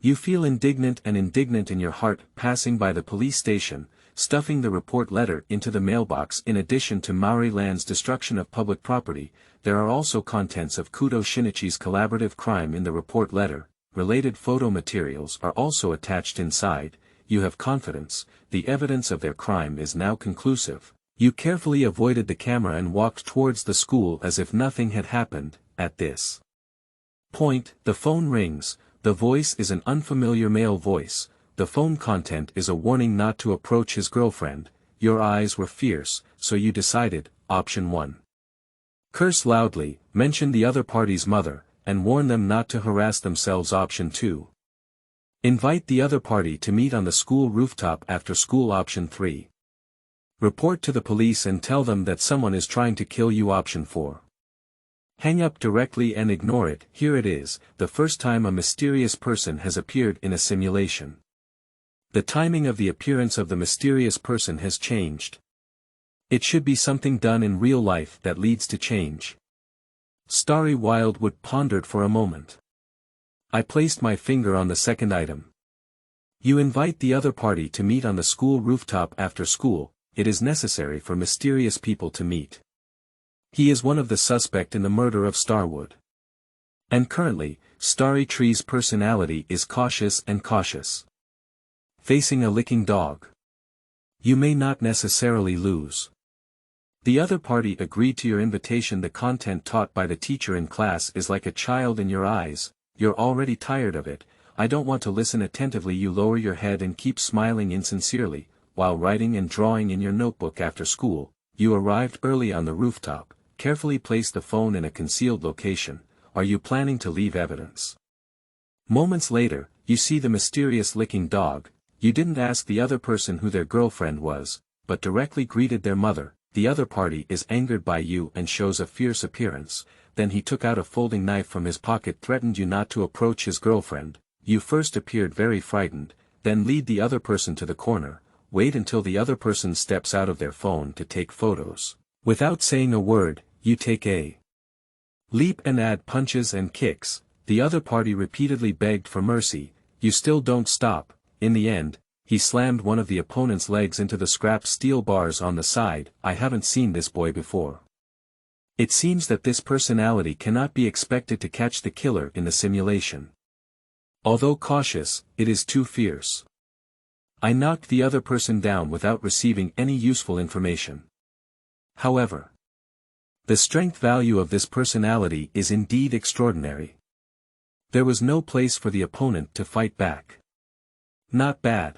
You feel indignant in your heart passing by the police station, stuffing the report letter into the mailbox. In addition to Maori Lan's destruction of public property, there are also contents of Kudo Shinichi's collaborative crime in the report letter. Related photo materials are also attached inside. You have confidence, the evidence of their crime is now conclusive. You carefully avoided the camera and walked towards the school as if nothing had happened. At this point, the phone rings. The voice is an unfamiliar male voice. The phone content is a warning not to approach his girlfriend. Your eyes were fierce, so you decided, option 1. Curse loudly, mention the other party's mother, and warn them not to harass themselves. Option 2. Invite the other party to meet on the school rooftop after school. Option 3. Report to the police and tell them that someone is trying to kill you. Option 4. Hang up directly and ignore it. Here it is, the first time a mysterious person has appeared in a simulation. The timing of the appearance of the mysterious person has changed. It should be something done in real life that leads to change. Starry Wildwood pondered for a moment. I placed my finger on the second item. You invite the other party to meet on the school rooftop after school. It is necessary for mysterious people to meet. He is one of the suspect in the murder of Starwood. And currently, Starry Tree's personality is cautious and cautious. Facing a licking dog. You may not necessarily lose. The other party agreed to your invitation. The content taught by the teacher in class is like a child in your eyes. You're already tired of it. I don't want to listen attentively. You lower your head and keep smiling insincerely. While writing and drawing in your notebook after school, you arrived early on the rooftop, carefully placed the phone in a concealed location. Are you planning to leave evidence? Moments later, you see the mysterious licking dog. You didn't ask the other person who their girlfriend was, but directly greeted their mother. The other party is angered by you and shows a fierce appearance. Then he took out a folding knife from his pocket, threatened you not to approach his girlfriend. You first appeared very frightened, then lead the other person to the corner. Wait until the other person steps out of their phone to take photos. Without saying a word, you take a leap and add punches and kicks. The other party repeatedly begged for mercy. You still don't stop. In the end, he slammed one of the opponent's legs into the scrap steel bars on the side. I haven't seen this boy before. It seems that this personality cannot be expected to catch the killer in the simulation. Although cautious, it is too fierce. I knocked the other person down without receiving any useful information. However, the strength value of this personality is indeed extraordinary. There was no place for the opponent to fight back. Not bad.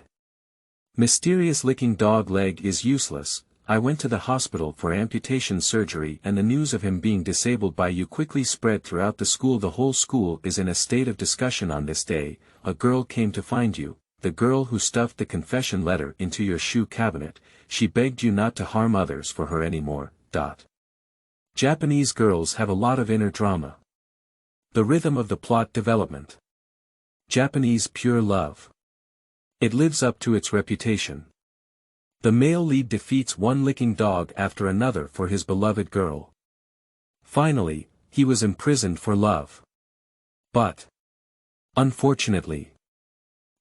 Mysterious licking dog leg is useless. I went to the hospital for amputation surgery, and the news of him being disabled by you quickly spread throughout the school. The whole school is in a state of discussion on this day. A girl came to find you. The girl who stuffed the confession letter into your shoe cabinet. She begged you not to harm others for her anymore. Japanese girls have a lot of inner drama. The rhythm of the plot development. Japanese pure love. It lives up to its reputation. The male lead defeats one licking dog after another for his beloved girl. Finally, he was imprisoned for love. But, unfortunately,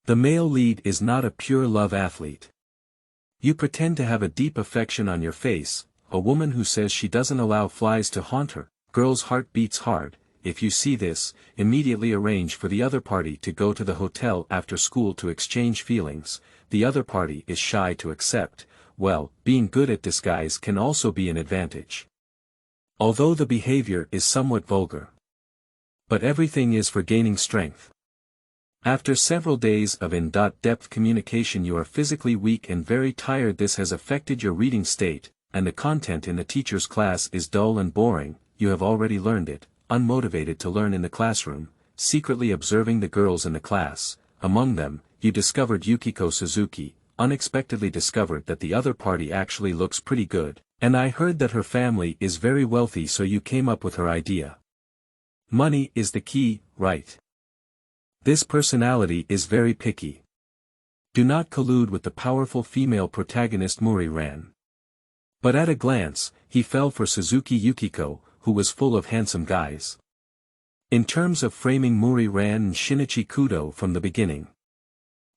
the male lead is not a pure love athlete. You pretend to have a deep affection on your face, a woman who says she doesn't allow flies to haunt her, girl's heart beats hard. If you see this, immediately arrange for the other party to go to the hotel after school to exchange feelings. The other party is shy to accept. Well, being good at disguise can also be an advantage. Although the behavior is somewhat vulgar. But everything is for gaining strength. After several days of in-depth communication you are physically weak and very tired. This has affected your reading state, and the content in the teacher's class is dull and boring. You have already learned it, unmotivated to learn in the classroom, secretly observing the girls in the class. Among them, you discovered Yukiko Suzuki, unexpectedly discovered that the other party actually looks pretty good, and I heard that her family is very wealthy, so you came up with her idea. Money is the key, right? This personality is very picky. Do not collude with the powerful female protagonist Maori Lan. But at a glance, he fell for Suzuki Yukiko, who was full of handsome guys. In terms of framing Maori Lan and Shinichi Kudo from the beginning.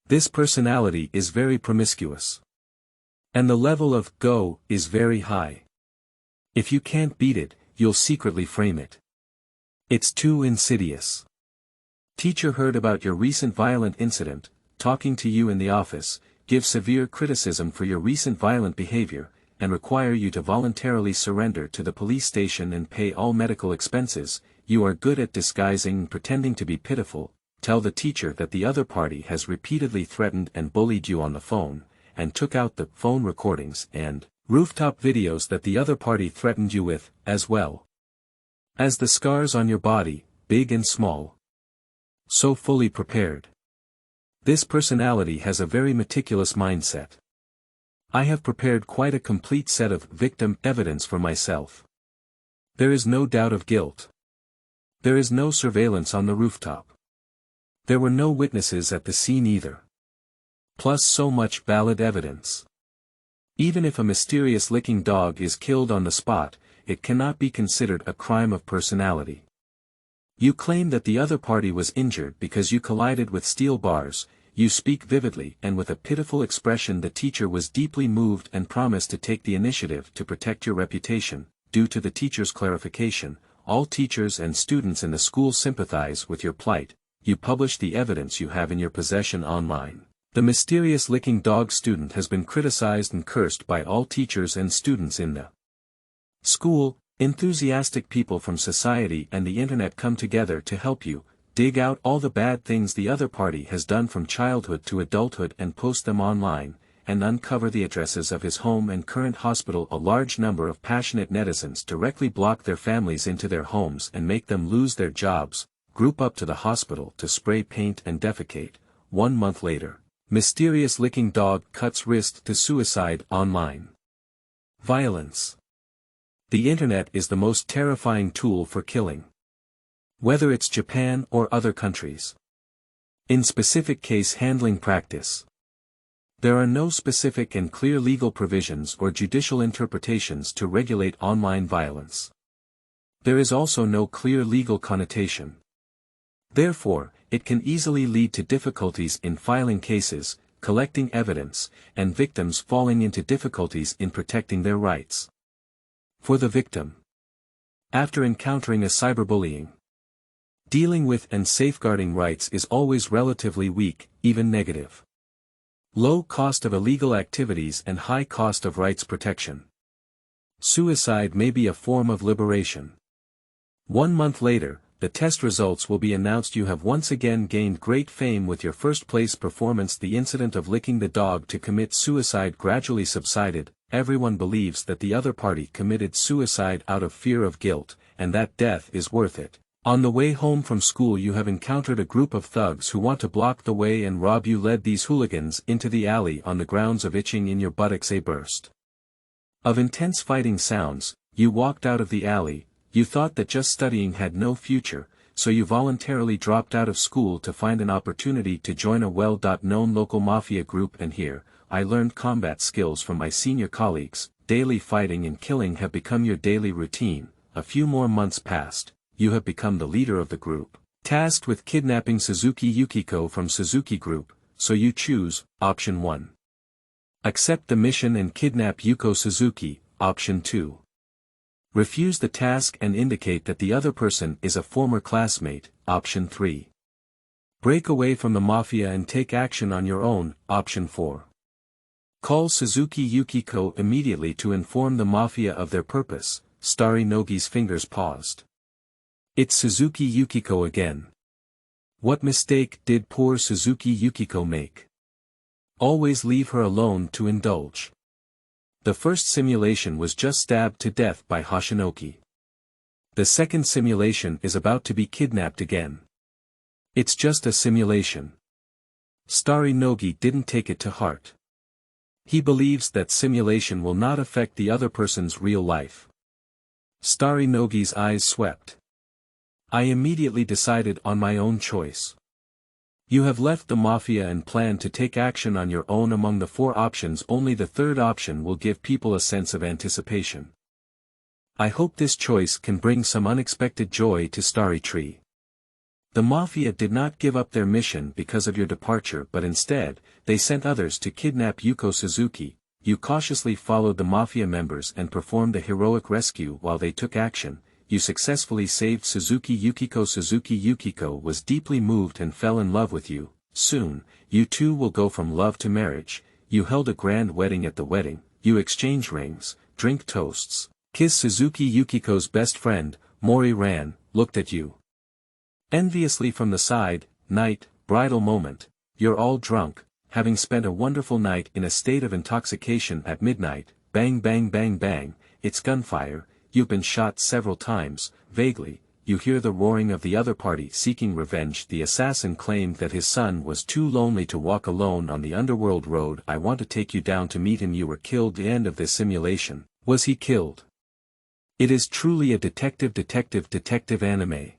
This personality is very promiscuous. And the level of go is very high. If you can't beat it, you'll secretly frame it. It's too insidious. Teacher heard about your recent violent incident, talking to you in the office, give severe criticism for your recent violent behavior, and require you to voluntarily surrender to the police station and pay all medical expenses. You are good at disguising and pretending to be pitiful. Tell the teacher that the other party has repeatedly threatened and bullied you on the phone, and took out the phone recordings and rooftop videos that the other party threatened you with, as well as the scars on your body, big and small. So fully prepared. This personality has a very meticulous mindset. I have prepared quite a complete set of victim evidence for myself. There is no doubt of guilt. There is no surveillance on the rooftop. There were no witnesses at the scene either. Plus so much valid evidence. Even if a mysterious licking dog is killed on the spot, it cannot be considered a crime of personality. You claim that the other party was injured because you collided with steel bars. You speak vividly and with a pitiful expression. The teacher was deeply moved and promised to take the initiative to protect your reputation. Due to the teacher's clarification, all teachers and students in the school sympathize with your plight. You publish the evidence you have in your possession online. The mysterious licking dog student has been criticized and cursed by all teachers and students in the school. Enthusiastic people from society and the internet come together to help you dig out all the bad things the other party has done from childhood to adulthood and post them online, and uncover the addresses of his home and current hospital. A large number of passionate netizens directly block their families into their homes and make them lose their jobs, group up to the hospital to spray paint and defecate. 1 month later, mysterious licking dog cuts wrist to suicide online. Violence. The internet is the most terrifying tool for killing. Whether it's Japan or other countries. In specific case handling practice. There are no specific and clear legal provisions or judicial interpretations to regulate online violence. There is also no clear legal connotation. Therefore, it can easily lead to difficulties in filing cases, collecting evidence, and victims falling into difficulties in protecting their rights. For the victim. After encountering a cyberbullying, dealing with and safeguarding rights is always relatively weak, even negative. Low cost of illegal activities and high cost of rights protection. Suicide may be a form of liberation. 1 month later, the test results will be announced. You have once again gained great fame with your first place performance. The incident of licking the dog to commit suicide gradually subsided. Everyone believes that the other party committed suicide out of fear of guilt, and that death is worth it. On the way home from school you have encountered a group of thugs who want to block the way and rob you. Led these hooligans into the alley on the grounds of itching in your buttocks. A burst of intense fighting sounds. You walked out of the alley, you thought that just studying had no future, so you voluntarily dropped out of school to find an opportunity to join a well-known local mafia group, and here, I learned combat skills from my senior colleagues. Daily fighting and killing have become your daily routine. A few more months passed, you have become the leader of the group, tasked with kidnapping Suzuki Yukiko from Suzuki Group, so you choose, option 1. Accept the mission and kidnap Yuko Suzuki, option 2. Refuse the task and indicate that the other person is a former classmate, option 3. Break away from the mafia and take action on your own, option 4. Call Suzuki Yukiko immediately to inform the mafia of their purpose. Starry Nogi's fingers paused. It's Suzuki Yukiko again. What mistake did poor Suzuki Yukiko make? Always leave her alone to indulge. The first simulation was just stabbed to death by Hoshinoki. The second simulation is about to be kidnapped again. It's just a simulation. Starry Nogi didn't take it to heart. He believes that simulation will not affect the other person's real life. Starry Nogi's eyes swept. I immediately decided on my own choice. You have left the mafia and plan to take action on your own. Among the 4 options, only the third option will give people a sense of anticipation. I hope this choice can bring some unexpected joy to Starry Tree. The mafia did not give up their mission because of your departure, but instead, they sent others to kidnap Yuko Suzuki. You cautiously followed the mafia members and performed a heroic rescue. While they took action, you successfully saved Suzuki Yukiko. Suzuki Yukiko was deeply moved and fell in love with you. Soon, you two will go from love to marriage. You held a grand wedding. At the wedding, you exchange rings, drink toasts, kiss. Suzuki Yukiko's best friend, Maori Lan, looked at you enviously from the side. Night, bridal moment. You're all drunk, having spent a wonderful night in a state of intoxication. At midnight, bang bang bang bang, it's gunfire. You've been shot several times. Vaguely, you hear the roaring of the other party seeking revenge. The assassin claimed that his son was too lonely to walk alone on the underworld road. I want to take you down to meet him. You were killed. The end of this simulation. Was he killed? It is truly a detective anime.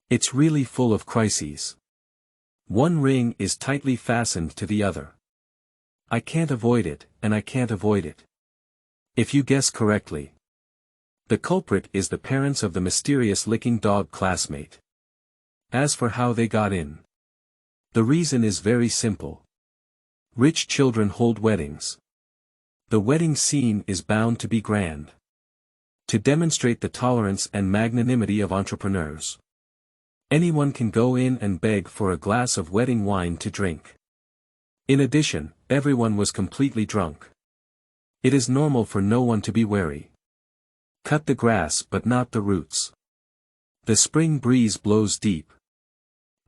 It's really full of crises. One ring is tightly fastened to the other. I can't avoid it, and I can't avoid it. If you guess correctly, the culprit is the parents of the mysterious licking dog classmate. As for how they got in, the reason is very simple. Rich children hold weddings. The wedding scene is bound to be grand. To demonstrate the tolerance and magnanimity of entrepreneurs, anyone can go in and beg for a glass of wedding wine to drink. In addition, everyone was completely drunk. It is normal for no one to be wary. Cut the grass but not the roots. The spring breeze blows deep.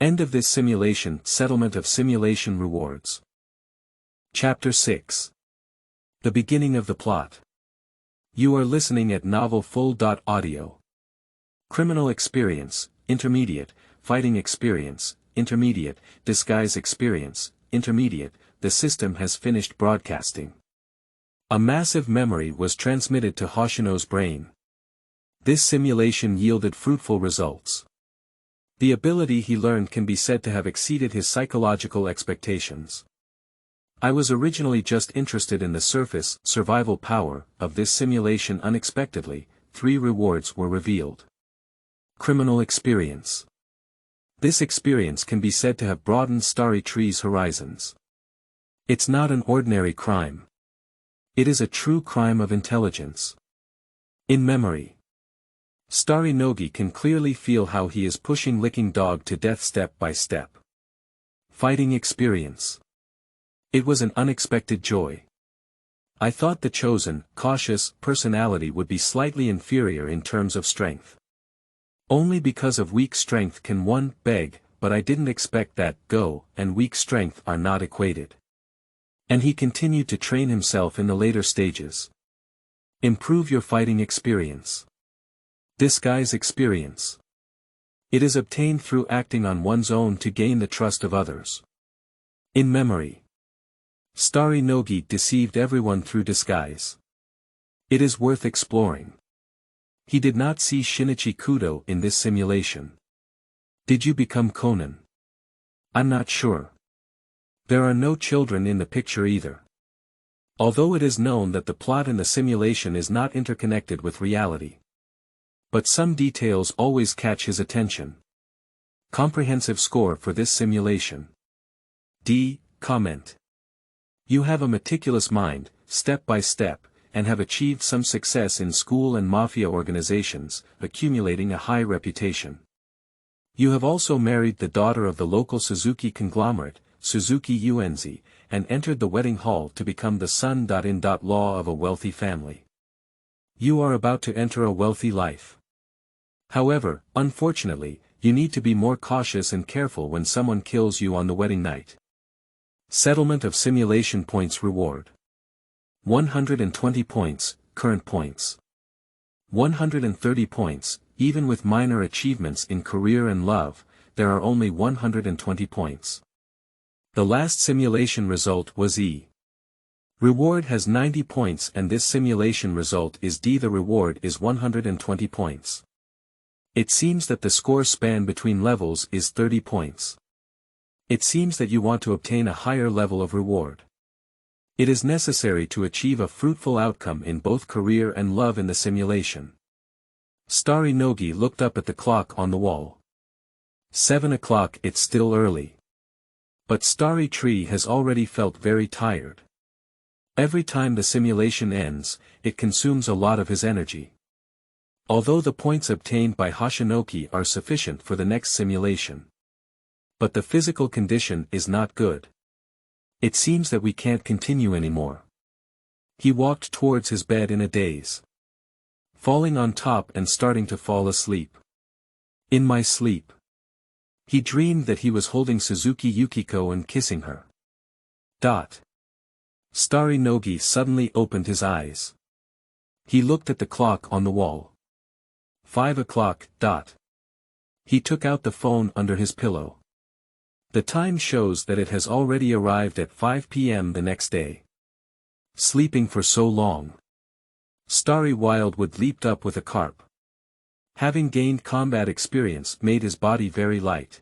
End of this simulation. Settlement of simulation rewards. Chapter 6. The beginning of the plot. You are listening at novel full.audio. Criminal experience, intermediate. Fighting experience, intermediate. Disguise experience, intermediate. The system has finished broadcasting. A massive memory was transmitted to Hoshino's brain. This simulation yielded fruitful results. The ability he learned can be said to have exceeded his psychological expectations. I was originally just interested in the surface survival power of this simulation. Unexpectedly, 3 rewards were revealed. Criminal experience. This experience can be said to have broadened Starry Tree's horizons. It's not an ordinary crime. It is a true crime of intelligence. In memory, Starry Nogi can clearly feel how he is pushing licking dog to death step by step. Fighting experience. It was an unexpected joy. I thought the chosen, cautious personality would be slightly inferior in terms of strength. Only because of weak strength can one beg, but I didn't expect that go and weak strength are not equated. And he continued to train himself in the later stages. Improve your fighting experience. Disguise experience. It is obtained through acting on one's own to gain the trust of others. In memory, Starry Nogi deceived everyone through disguise. It is worth exploring. He did not see Shinichi Kudo in this simulation. Did you become Conan? I'm not sure. There are no children in the picture either. Although it is known that the plot in the simulation is not interconnected with reality. But some details always catch his attention. Comprehensive score for this simulation. D. Comment. You have a meticulous mind, step by step, and have achieved some success in school and mafia organizations, accumulating a high reputation. You have also married the daughter of the local Suzuki conglomerate, Suzuki Yuenzi, and entered the wedding hall to become the son-in-law of a wealthy family. You are about to enter a wealthy life. However, unfortunately, you need to be more cautious and careful when someone kills you on the wedding night. Settlement of simulation points reward. 120 points, current points. 130 points, even with minor achievements in career and love, there are only 120 points. The last simulation result was E. Reward has 90 points and this simulation result is D. The reward is 120 points. It seems that the score span between levels is 30 points. It seems that you want to obtain a higher level of reward. It is necessary to achieve a fruitful outcome in both career and love in the simulation. Starry Nogi looked up at the clock on the wall. 7 o'clock. It's still early. But Starry Tree has already felt very tired. Every time the simulation ends, it consumes a lot of his energy. Although the points obtained by Hashinoki are sufficient for the next simulation. But the physical condition is not good. It seems that we can't continue anymore. He walked towards his bed in a daze. Falling on top and starting to fall asleep. In my sleep. He dreamed that he was holding Suzuki Yukiko and kissing her. Starry Nogi suddenly opened his eyes. He looked at the clock on the wall. 5 o'clock. He took out the phone under his pillow. The time shows that it has already arrived at 5 p.m. the next day. Sleeping for so long. Starry Wildwood leaped up with a carp. Having gained combat experience made his body very light.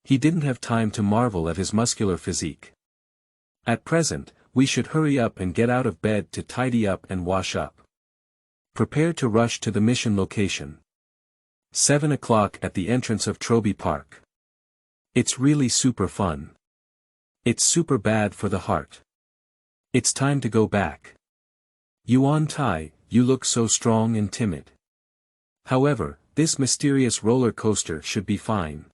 He didn't have time to marvel at his muscular physique. At present, we should hurry up and get out of bed to tidy up and wash up. Prepare to rush to the mission location. 7 o'clock at the entrance of Troby Park. It's really super fun. It's super bad for the heart. It's time to go back. Yuan Tai, you look so strong and timid. However, this mysterious roller coaster should be fine.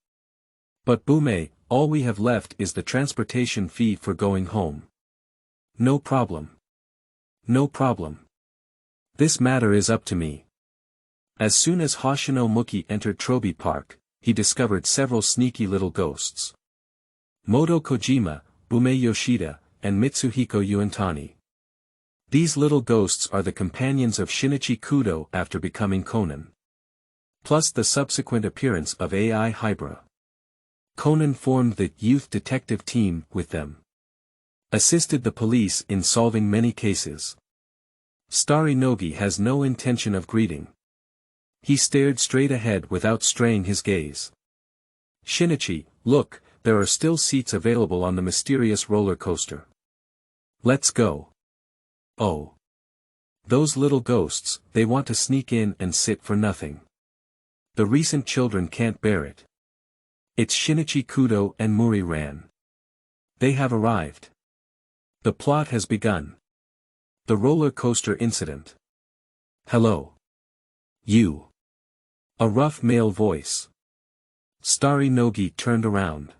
But Bume, all we have left is the transportation fee for going home. No problem. No problem. This matter is up to me. As soon as Hoshino Muki entered Troby Park, he discovered several sneaky little ghosts. Moto Kojima, Bume Yoshida, and Mitsuhiko Uentani. These little ghosts are the companions of Shinichi Kudo after becoming Conan. Plus the subsequent appearance of AI Haibara. Conan formed the youth detective team with them. Assisted the police in solving many cases. Starry Nogi has no intention of greeting. He stared straight ahead without straying his gaze. Shinichi, look, there are still seats available on the mysterious roller coaster. Let's go. Oh. Those little ghosts, they want to sneak in and sit for nothing. The recent children can't bear it. It's Shinichi Kudo and Maori Lan. They have arrived. The plot has begun. The roller coaster incident. Hello. You. A rough male voice. Starry Nogi turned around.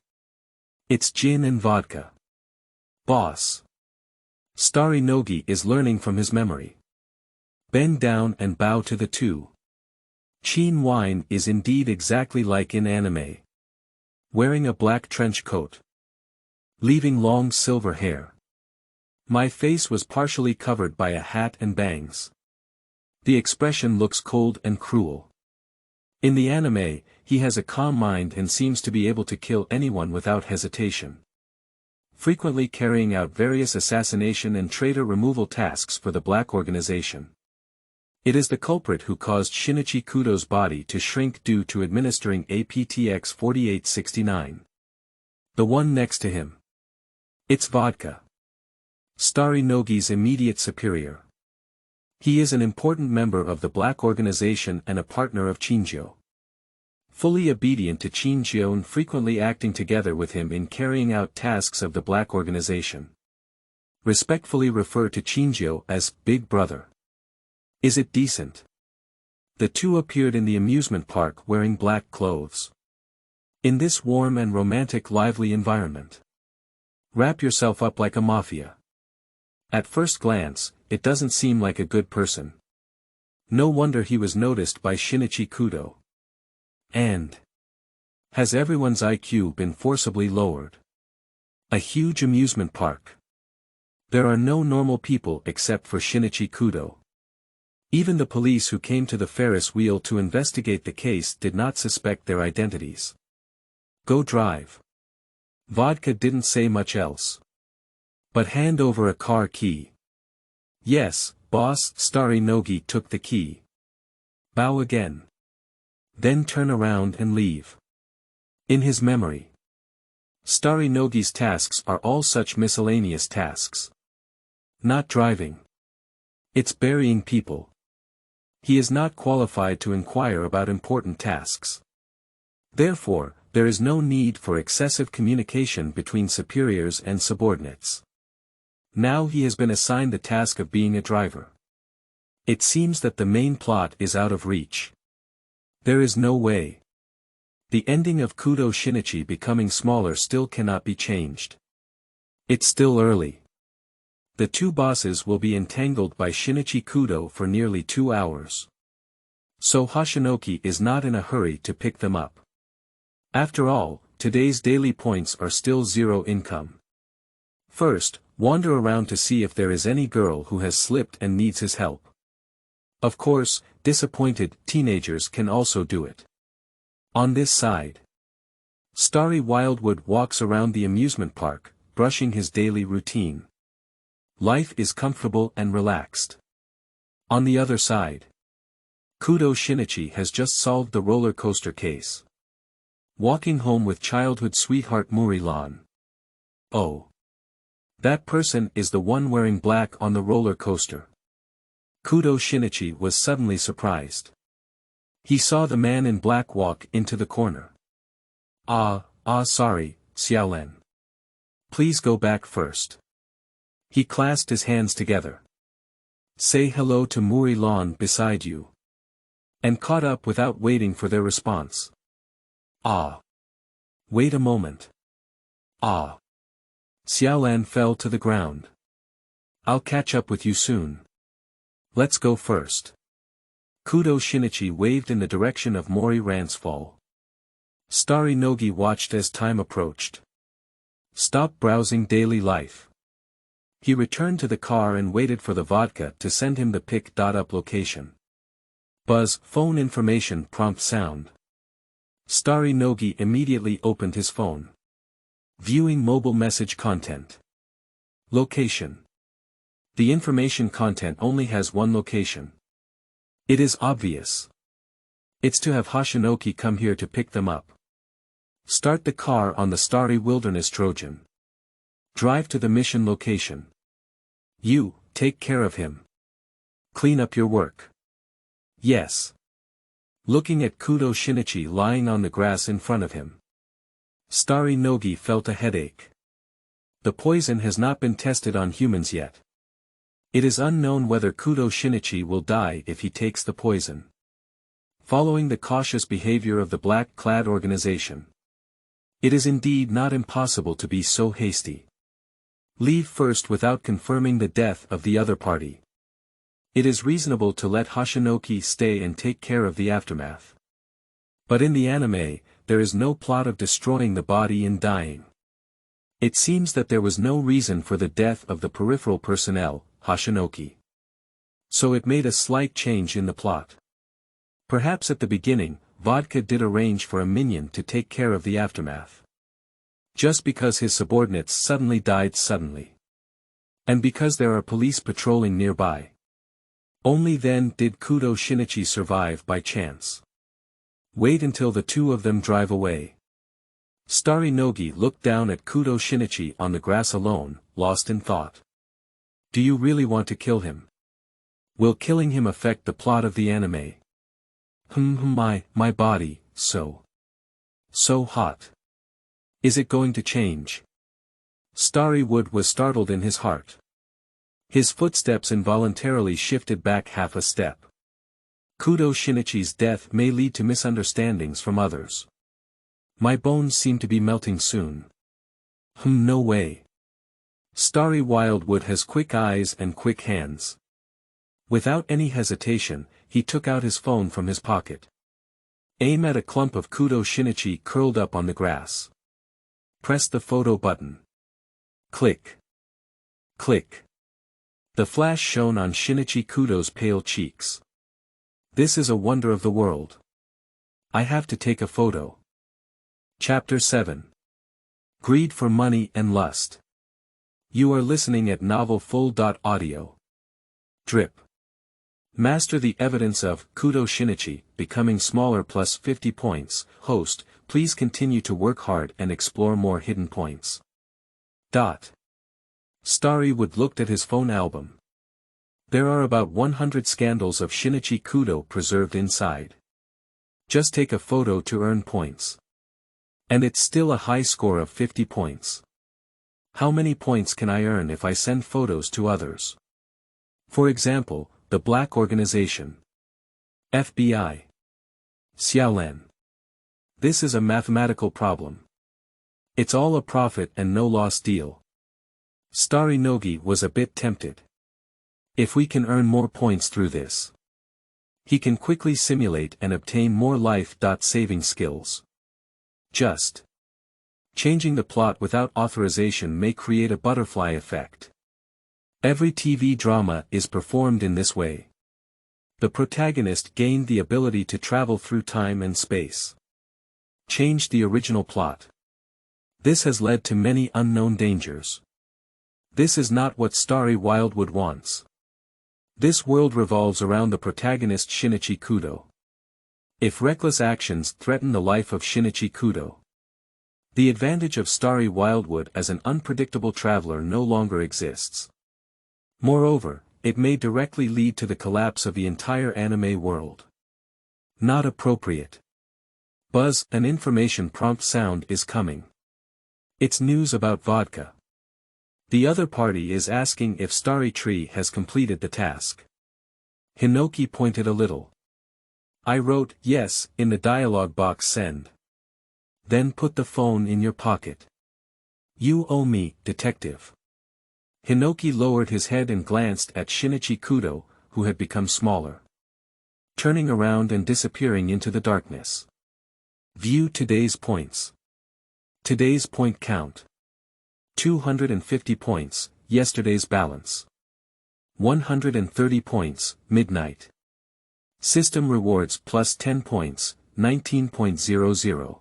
It's gin and vodka. Boss. Starry Nogi is learning from his memory. Bend down and bow to the two. Chin wine is indeed exactly like in anime. Wearing a black trench coat. Leaving long silver hair. My face was partially covered by a hat and bangs. The expression looks cold and cruel. In the anime, he has a calm mind and seems to be able to kill anyone without hesitation. Frequently carrying out various assassination and traitor removal tasks for the Black Organization. It is the culprit who caused Shinichi Kudo's body to shrink due to administering APTX 4869. The one next to him. It's vodka. Starry Nogi's immediate superior. He is an important member of the black organization and a partner of Chinjo. Fully obedient to Chinjo and frequently acting together with him in carrying out tasks of the black organization. Respectfully refer to Chinjo as Big Brother. Is it decent? The two appeared in the amusement park wearing black clothes. In this warm and romantic lively environment. Wrap yourself up like a mafia. At first glance, it doesn't seem like a good person. No wonder he was noticed by Shinichi Kudo. And has everyone's IQ been forcibly lowered? A huge amusement park. There are no normal people except for Shinichi Kudo. Even the police who came to the Ferris wheel to investigate the case did not suspect their identities. Go drive. Vodka didn't say much else. But hand over a car key. Yes, boss. Starry Nogi took the key. Bow again. Then turn around and leave. In his memory. Starry Nogi's tasks are all such miscellaneous tasks. Not driving. It's burying people. He is not qualified to inquire about important tasks. Therefore, there is no need for excessive communication between superiors and subordinates. Now he has been assigned the task of being a driver. It seems that the main plot is out of reach. There is no way. The ending of Kudo Shinichi becoming smaller still cannot be changed. It's still early. The two bosses will be entangled by Shinichi Kudo for nearly 2 hours. So Hashinoki is not in a hurry to pick them up. After all, today's daily points are still 0 income. First, wander around to see if there is any girl who has slipped and needs his help. Of course, disappointed teenagers can also do it. On this side, Starry Wildwood walks around the amusement park, brushing his daily routine. Life is comfortable and relaxed. On the other side, Kudo Shinichi has just solved the roller coaster case. Walking home with childhood sweetheart Maori Lan. Oh. That person is the one wearing black on the roller coaster. Kudo Shinichi was suddenly surprised. He saw the man in black walk into the corner. Sorry, Xiaolan. Please go back first. He clasped his hands together. Say hello to Maori Lan beside you. And caught up without waiting for their response. Wait a moment. Xiaolan fell to the ground. I'll catch up with you soon. Let's go first. Kudo Shinichi waved in the direction of Maori Lan's fall. Starry Nogi watched as time approached. Stop browsing daily life. He returned to the car and waited for the vodka to send him the pick.up location. Buzz, phone information prompt sound. Starry Nogi immediately opened his phone. Viewing mobile message content. Location. The information content only has one location. It is obvious. It's to have Hashinoki come here to pick them up. Start the car on the Starry Wilderness Trojan. Drive to the mission location. You, take care of him. Clean up your work. Yes. Looking at Kudo Shinichi lying on the grass in front of him. Starry Nogi felt a headache. The poison has not been tested on humans yet. It is unknown whether Kudo Shinichi will die if he takes the poison. Following the cautious behavior of the black-clad organization. It is indeed not impossible to be so hasty. Leave first without confirming the death of the other party. It is reasonable to let Hashinoki stay and take care of the aftermath. But in the anime, there is no plot of destroying the body and dying. It seems that there was no reason for the death of the peripheral personnel, Hashinoki. So it made a slight change in the plot. Perhaps at the beginning, Vodka did arrange for a minion to take care of the aftermath. Just because his subordinates suddenly died suddenly. And because there are police patrolling nearby. Only then did Kudo Shinichi survive by chance. Wait until the two of them drive away. Starry Nogi looked down at Kudo Shinichi on the grass alone, lost in thought. Do you really want to kill him? Will killing him affect the plot of the anime? My body, so hot. Is it going to change? Starry Wood was startled in his heart. His footsteps involuntarily shifted back half a step. Kudo Shinichi's death may lead to misunderstandings from others. My bones seem to be melting soon. No way. Starry Wildwood has quick eyes and quick hands. Without any hesitation, he took out his phone from his pocket. Aim at a clump of Kudo Shinichi curled up on the grass. Press the photo button. Click. Click. The flash shone on Shinichi Kudo's pale cheeks. This is a wonder of the world. I have to take a photo. Chapter 7. Greed for Money and Lust. You are listening at Novel Full.Audio. Drip. Master the evidence of Kudo Shinichi, becoming smaller plus 50 points. Host, please continue to work hard and explore more hidden points. Starry Wood looked at his phone album. There are about 100 scandals of Shinichi Kudo preserved inside. Just take a photo to earn points. And it's still a high score of 50 points. How many points can I earn if I send photos to others? For example, the Black Organization. FBI. Xiaolan. This is a mathematical problem. It's all a profit and no loss deal. Starry Nogi was a bit tempted. If we can earn more points through this, he can quickly simulate and obtain more life-saving skills. Just changing the plot without authorization may create a butterfly effect. Every TV drama is performed in this way. The protagonist gained the ability to travel through time and space. Changed the original plot. This has led to many unknown dangers. This is not what Starry Wildwood wants. This world revolves around the protagonist Shinichi Kudo. If reckless actions threaten the life of Shinichi Kudo, the advantage of Starry Wildwood as an unpredictable traveler no longer exists. Moreover, it may directly lead to the collapse of the entire anime world. Not appropriate. Buzz, an information prompt sound is coming. It's news about vodka. The other party is asking if Starry Tree has completed the task. Hinoki pointed a little. I wrote yes in the dialog box send. Then put the phone in your pocket. You owe me, detective. Hinoki lowered his head and glanced at Shinichi Kudo, who had become smaller. Turning around and disappearing into the darkness. View today's points. Today's point count. 250 points, yesterday's balance. 130 points, midnight. System rewards plus 10 points, 19.00.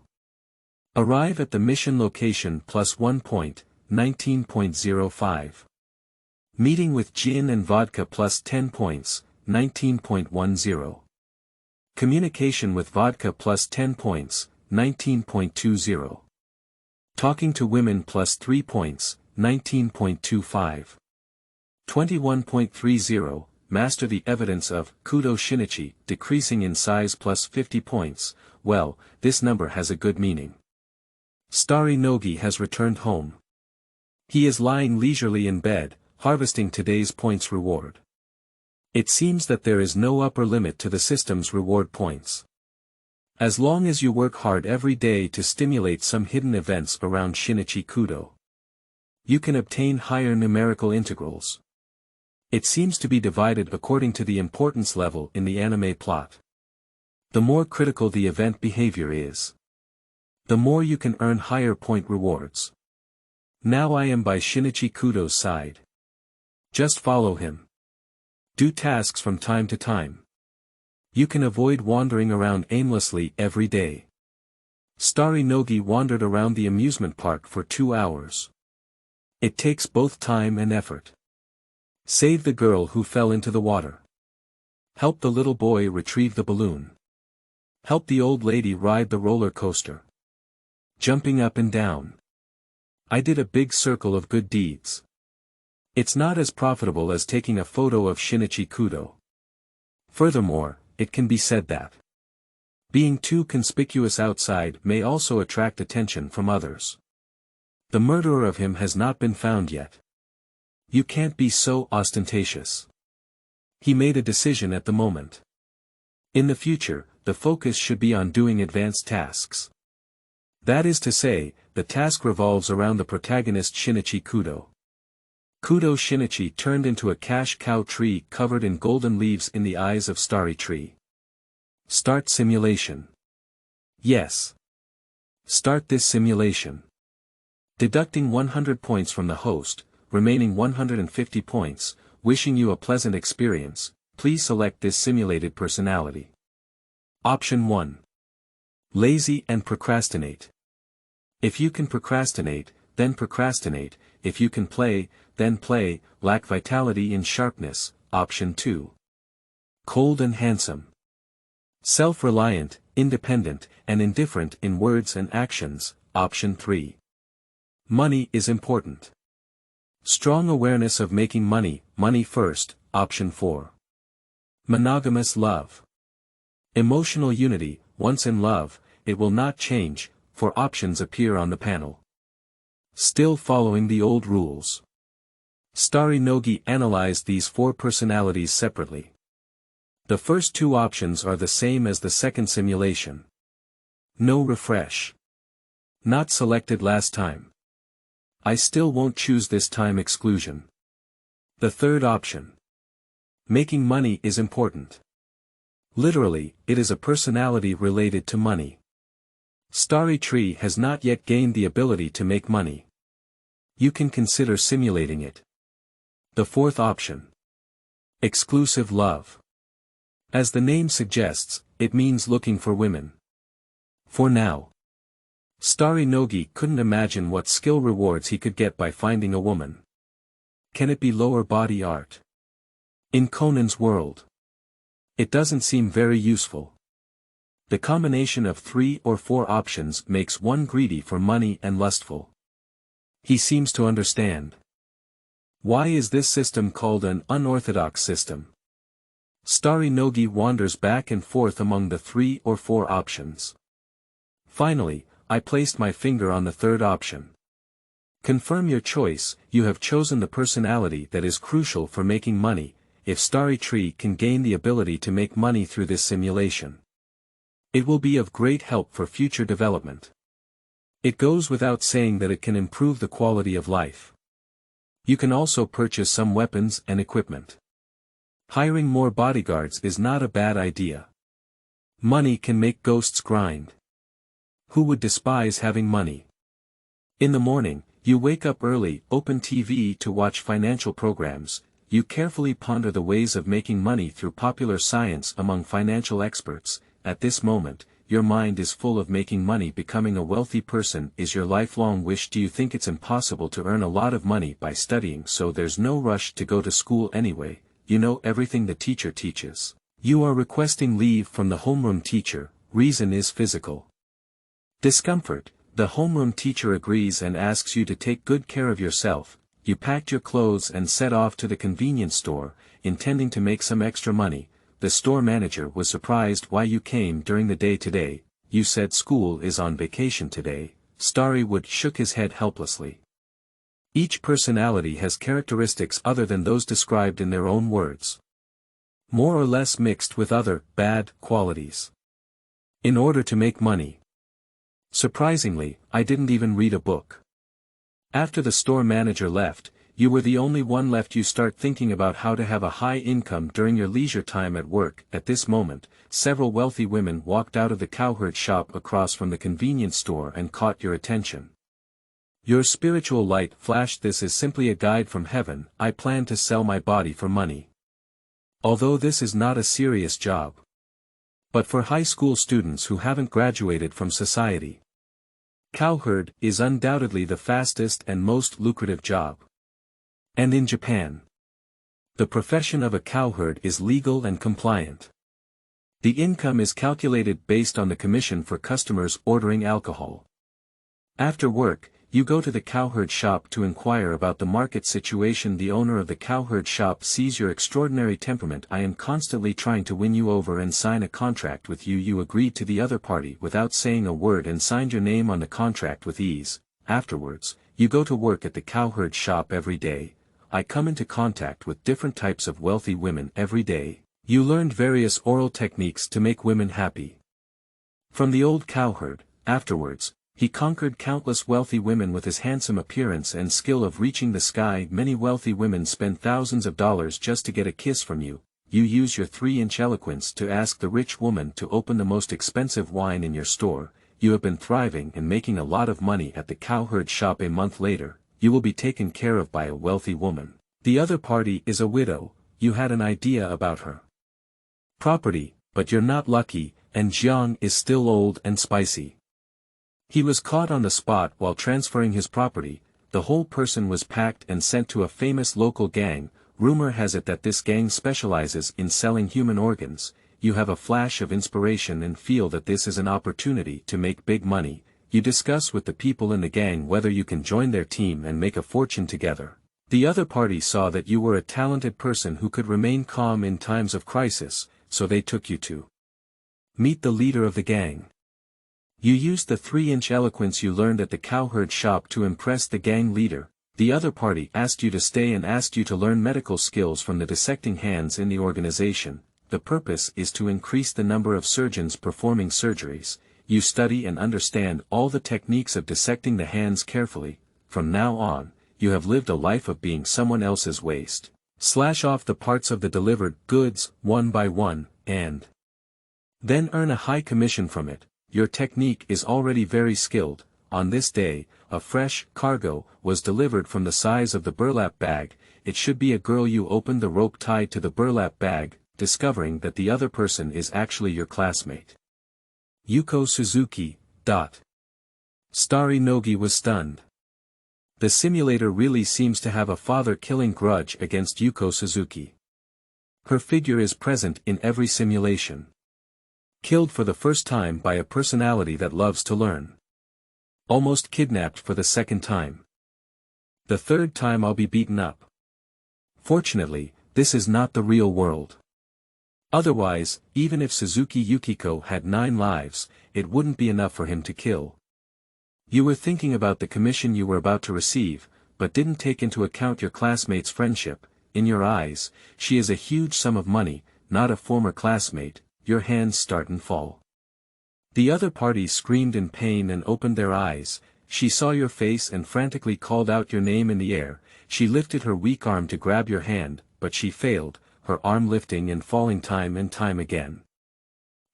Arrive at the mission location plus 1 point, 19.05. Meeting with gin and vodka plus 10 points, 19.10. Communication with vodka plus 10 points, 19.20. Talking to women plus 3 points, 19.25. 21.30, master the evidence of Kudo Shinichi, decreasing in size plus 50 points. Well, this number has a good meaning. Starry Nogi has returned home. He is lying leisurely in bed, harvesting today's points reward. It seems that there is no upper limit to the system's reward points. As long as you work hard every day to stimulate some hidden events around Shinichi Kudo, you can obtain higher numerical integrals. It seems to be divided according to the importance level in the anime plot. The more critical the event behavior is, the more you can earn higher point rewards. Now I am by Shinichi Kudo's side. Just follow him. Do tasks from time to time. You can avoid wandering around aimlessly every day. Starry Nogi wandered around the amusement park for 2 hours. It takes both time and effort. Save the girl who fell into the water. Help the little boy retrieve the balloon. Help the old lady ride the roller coaster. Jumping up and down. I did a big circle of good deeds. It's not as profitable as taking a photo of Shinichi Kudo. Furthermore, it can be said that being too conspicuous outside may also attract attention from others. The murderer of him has not been found yet. You can't be so ostentatious. He made a decision at the moment. In the future, the focus should be on doing advanced tasks. That is to say, the task revolves around the protagonist Shinichi Kudo. Kudo Shinichi turned into a cash cow tree covered in golden leaves in the eyes of Starry Tree. Start simulation. Yes. Start this simulation. Deducting 100 points from the host, remaining 150 points, wishing you a pleasant experience, please select this simulated personality. Option 1. Lazy and procrastinate. If you can procrastinate, then procrastinate, if you can play, then play, lack vitality and sharpness, option 2. Cold and handsome. Self-reliant, independent, and indifferent in words and actions, option 3. Money is important. Strong awareness of making money, money first, option 4. Monogamous love. Emotional unity, once in love, it will not change, for options appear on the panel. Still following the old rules. Starry Nogi analyzed these 4 personalities separately. The first 2 options are the same as the second simulation. No refresh. Not selected last time. I still won't choose this time exclusion. The third option. Making money is important. Literally, it is a personality related to money. Starry Tree has not yet gained the ability to make money. You can consider simulating it. The fourth option. Exclusive love. As the name suggests, it means looking for women. For now. Starry Nogi couldn't imagine what skill rewards he could get by finding a woman. Can it be lower body art? In Conan's world. It doesn't seem very useful. The combination of 3 or 4 options makes one greedy for money and lustful. He seems to understand. Why is this system called an unorthodox system? Starry Nogi wanders back and forth among the 3 or 4 options. Finally, I placed my finger on the third option. Confirm your choice, you have chosen the personality that is crucial for making money, if Starry Tree can gain the ability to make money through this simulation. It will be of great help for future development. It goes without saying that it can improve the quality of life. You can also purchase some weapons and equipment. Hiring more bodyguards is not a bad idea. Money can make ghosts grind. Who would despise having money? In the morning, you wake up early, open TV to watch financial programs, you carefully ponder the ways of making money through popular science among financial experts. At this moment, your mind is full of making money. Becoming a wealthy person is your lifelong wish. Do you think it's impossible to earn a lot of money by studying, so there's no rush to go to school anyway? You know everything the teacher teaches. You are requesting leave from the homeroom teacher. Reason is physical discomfort. The homeroom teacher agrees and asks you to take good care of yourself. You packed your clothes and set off to the convenience store, intending to make some extra money. The store manager was surprised why you came during the day today. You said school is on vacation today. Starrywood shook his head helplessly. Each personality has characteristics other than those described in their own words. More or less mixed with other, bad, qualities. In order to make money. Surprisingly, I didn't even read a book. After the store manager left, you were the only one left. You start thinking about how to have a high income during your leisure time at work. At this moment, several wealthy women walked out of the cowherd shop across from the convenience store and caught your attention. Your spiritual light flashed. This is simply a guide from heaven. I plan to sell my body for money. Although this is not a serious job. But for high school students who haven't graduated from society. Cowherd is undoubtedly the fastest and most lucrative job. And in Japan. The profession of a cowherd is legal and compliant. The income is calculated based on the commission for customers ordering alcohol. After work, you go to the cowherd shop to inquire about the market situation. The owner of the cowherd shop sees your extraordinary temperament. I am constantly trying to win you over and sign a contract with you. You agreed to the other party without saying a word and signed your name on the contract with ease. Afterwards, you go to work at the cowherd shop every day. I come into contact with different types of wealthy women every day. You learned various oral techniques to make women happy. From the old cowherd, afterwards, he conquered countless wealthy women with his handsome appearance and skill of reaching the sky. Many wealthy women spend thousands of dollars just to get a kiss from you. You use your 3-inch eloquence to ask the rich woman to open the most expensive wine in your store. You have been thriving and making a lot of money at the cowherd shop. A month later, you will be taken care of by a wealthy woman. The other party is a widow. You had an idea about her property, but you're not lucky, and Jiang is still old and spicy. He was caught on the spot while transferring his property. The whole person was packed and sent to a famous local gang. Rumor has it that this gang specializes in selling human organs. You have a flash of inspiration and feel that this is an opportunity to make big money. You discuss with the people in the gang whether you can join their team and make a fortune together. The other party saw that you were a talented person who could remain calm in times of crisis, so they took you to meet the leader of the gang. You used the 3-inch eloquence you learned at the cowherd shop to impress the gang leader. The other party asked you to stay and asked you to learn medical skills from the dissecting hands in the organization. The purpose is to increase the number of surgeons performing surgeries. You study and understand all the techniques of dissecting the hands carefully. From now on, you have lived a life of being someone else's waste. Slash off the parts of the delivered goods, one by one, and then earn a high commission from it. Your technique is already very skilled. On this day, a fresh cargo was delivered from the size of the burlap bag. It should be a girl. You open the rope tied to the burlap bag, discovering that the other person is actually your classmate. Yuko Suzuki. Starry Nogi was stunned. The simulator really seems to have a father-killing grudge against Yuko Suzuki. Her figure is present in every simulation. Killed for the first time by a personality that loves to learn. Almost kidnapped for the second time. The third time I'll be beaten up. Fortunately, this is not the real world. Otherwise, even if Suzuki Yukiko had 9 lives, it wouldn't be enough for him to kill. You were thinking about the commission you were about to receive, but didn't take into account your classmate's friendship. In your eyes, she is a huge sum of money, not a former classmate. Your hands start and fall. The other party screamed in pain and opened their eyes. She saw your face and frantically called out your name in the air. She lifted her weak arm to grab your hand, but she failed, her arm lifting and falling time and time again.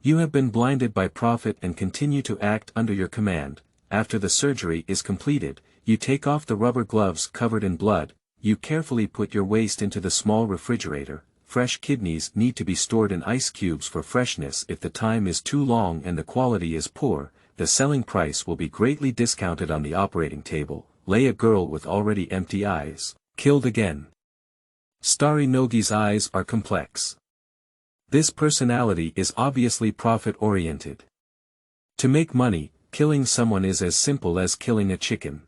You have been blinded by profit and continue to act under your command. After the surgery is completed, you take off the rubber gloves covered in blood. You carefully put your waste into the small refrigerator. Fresh kidneys need to be stored in ice cubes for freshness. If the time is too long and the quality is poor, the selling price will be greatly discounted on the operating table. Lay a girl with already empty eyes. Killed again. Starry Nogi's eyes are complex. This personality is obviously profit-oriented. To make money, killing someone is as simple as killing a chicken.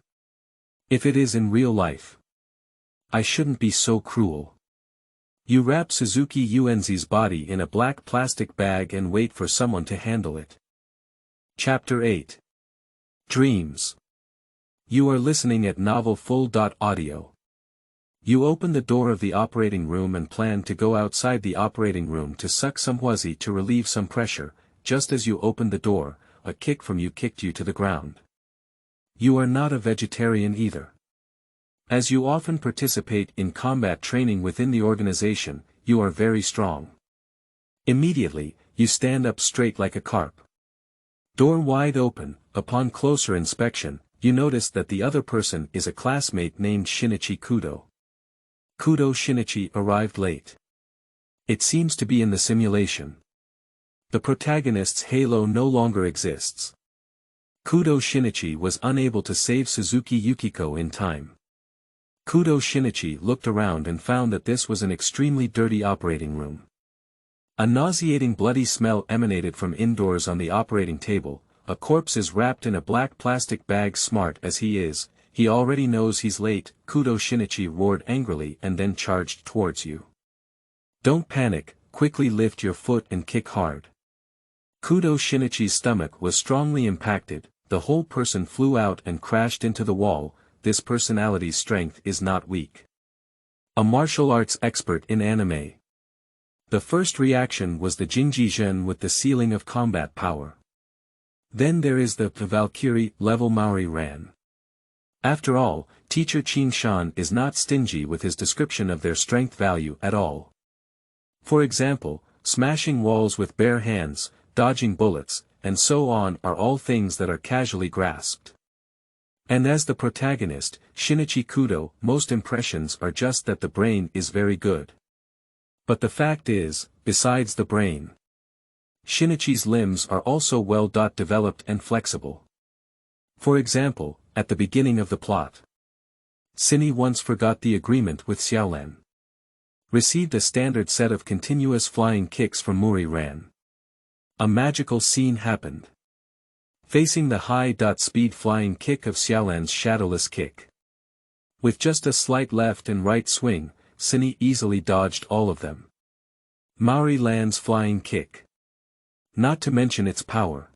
If it is in real life. I shouldn't be so cruel. You wrap Suzuki Yuenzi's body in a black plastic bag and wait for someone to handle it. Chapter 8. Dreams. You are listening at Novel Full.Audio. You open the door of the operating room and plan to go outside the operating room to suck some huazi to relieve some pressure. Just as you open the door, a kick from you kicked you to the ground. You are not a vegetarian either. As you often participate in combat training within the organization, you are very strong. Immediately, you stand up straight like a carp. Door wide open. Upon closer inspection, you notice that the other person is a classmate named Shinichi Kudo. Kudo Shinichi arrived late. It seems to be in the simulation. The protagonist's halo no longer exists. Kudo Shinichi was unable to save Suzuki Yukiko in time. Kudo Shinichi looked around and found that this was an extremely dirty operating room. A nauseating bloody smell emanated from indoors on the operating table. A corpse is wrapped in a black plastic bag. Smart as he is, he already knows he's late. Kudo Shinichi roared angrily and then charged towards you. Don't panic, quickly lift your foot and kick hard. Kudo Shinichi's stomach was strongly impacted, the whole person flew out and crashed into the wall. This personality's strength is not weak. A martial arts expert in anime. The first reaction was the Jinji Zhen with the ceiling of combat power. Then there is the Valkyrie level Maori Lan. After all, teacher Qin Shan is not stingy with his description of their strength value at all. For example, smashing walls with bare hands, dodging bullets, and so on are all things that are casually grasped. And as the protagonist, Shinichi Kudo, most impressions are just that the brain is very good. But the fact is, besides the brain, Shinichi's limbs are also well developed and flexible. For example, at the beginning of the plot, Shini once forgot the agreement with Xiaolan. Received a standard set of continuous flying kicks from Maori Lan. A magical scene happened. Facing the high-speed flying kick of Xiaolan's shadowless kick. With just a slight left and right swing, Shini easily dodged all of them. Maori Lan's flying kick. Not to mention its power.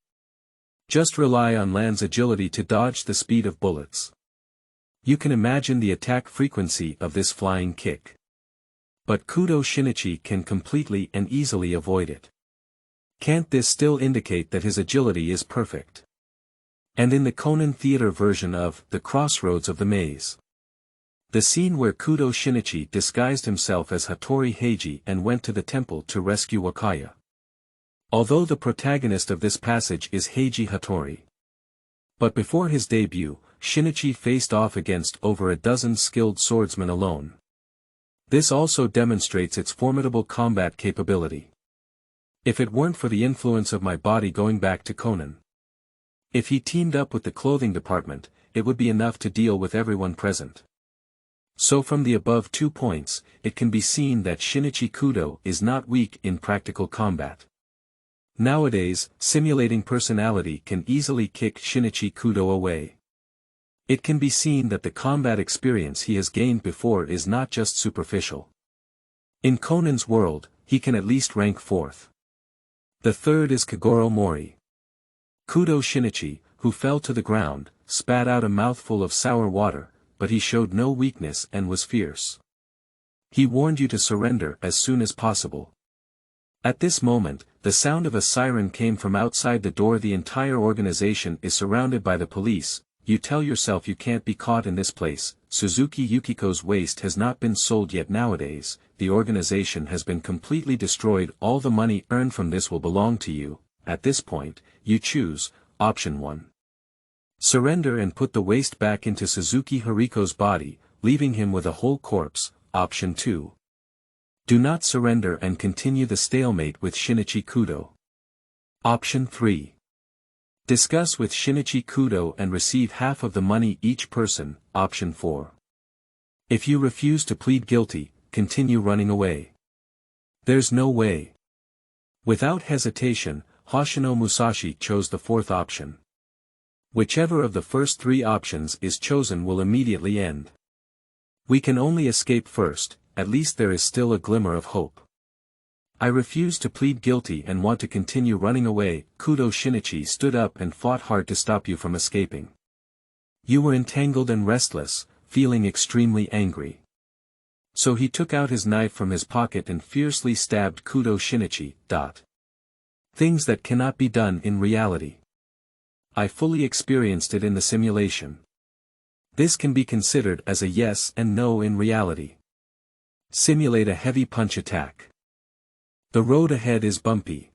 Just rely on Lan's agility to dodge the speed of bullets. You can imagine the attack frequency of this flying kick. But Kudo Shinichi can completely and easily avoid it. Can't this still indicate that his agility is perfect? And in the Conan theater version of The Crossroads of the Maze, the scene where Kudo Shinichi disguised himself as Hattori Heiji and went to the temple to rescue Wakaya. Although the protagonist of this passage is Heiji Hattori. But before his debut, Shinichi faced off against over a dozen skilled swordsmen alone. This also demonstrates its formidable combat capability. If it weren't for the influence of my body going back to Conan. If he teamed up with the clothing department, it would be enough to deal with everyone present. So from the above 2 points, it can be seen that Shinichi Kudo is not weak in practical combat. Nowadays, simulating personality can easily kick Shinichi Kudo away. It can be seen that the combat experience he has gained before is not just superficial. In Conan's world, he can at least rank 4th. The third is Kagoro Mori. Kudo Shinichi, who fell to the ground, spat out a mouthful of sour water, but he showed no weakness and was fierce. He warned you to surrender as soon as possible. At this moment, the sound of a siren came from outside the door. The entire organization is surrounded by the police. You tell yourself you can't be caught in this place. Suzuki Yukiko's waste has not been sold yet. Nowadays, the organization has been completely destroyed. All the money earned from this will belong to you. At this point, you choose, option 1. Surrender and put the waste back into Suzuki Hariko's body, leaving him with a whole corpse. Option 2. Do not surrender and continue the stalemate with Shinichi Kudo. Option 3. Discuss with Shinichi Kudo and receive half of the money each person. Option 4. If you refuse to plead guilty, continue running away. There's no way. Without hesitation, Hoshino Musashi chose the 4th option. Whichever of the first 3 options is chosen will immediately end. We can only escape first, at least there is still a glimmer of hope. I refuse to plead guilty and want to continue running away. Kudo Shinichi stood up and fought hard to stop you from escaping. You were entangled and restless, feeling extremely angry. So he took out his knife from his pocket and fiercely stabbed Kudo Shinichi. Things that cannot be done in reality. I fully experienced it in the simulation. This can be considered as a yes and no in reality. Simulate a heavy punch attack. The road ahead is bumpy.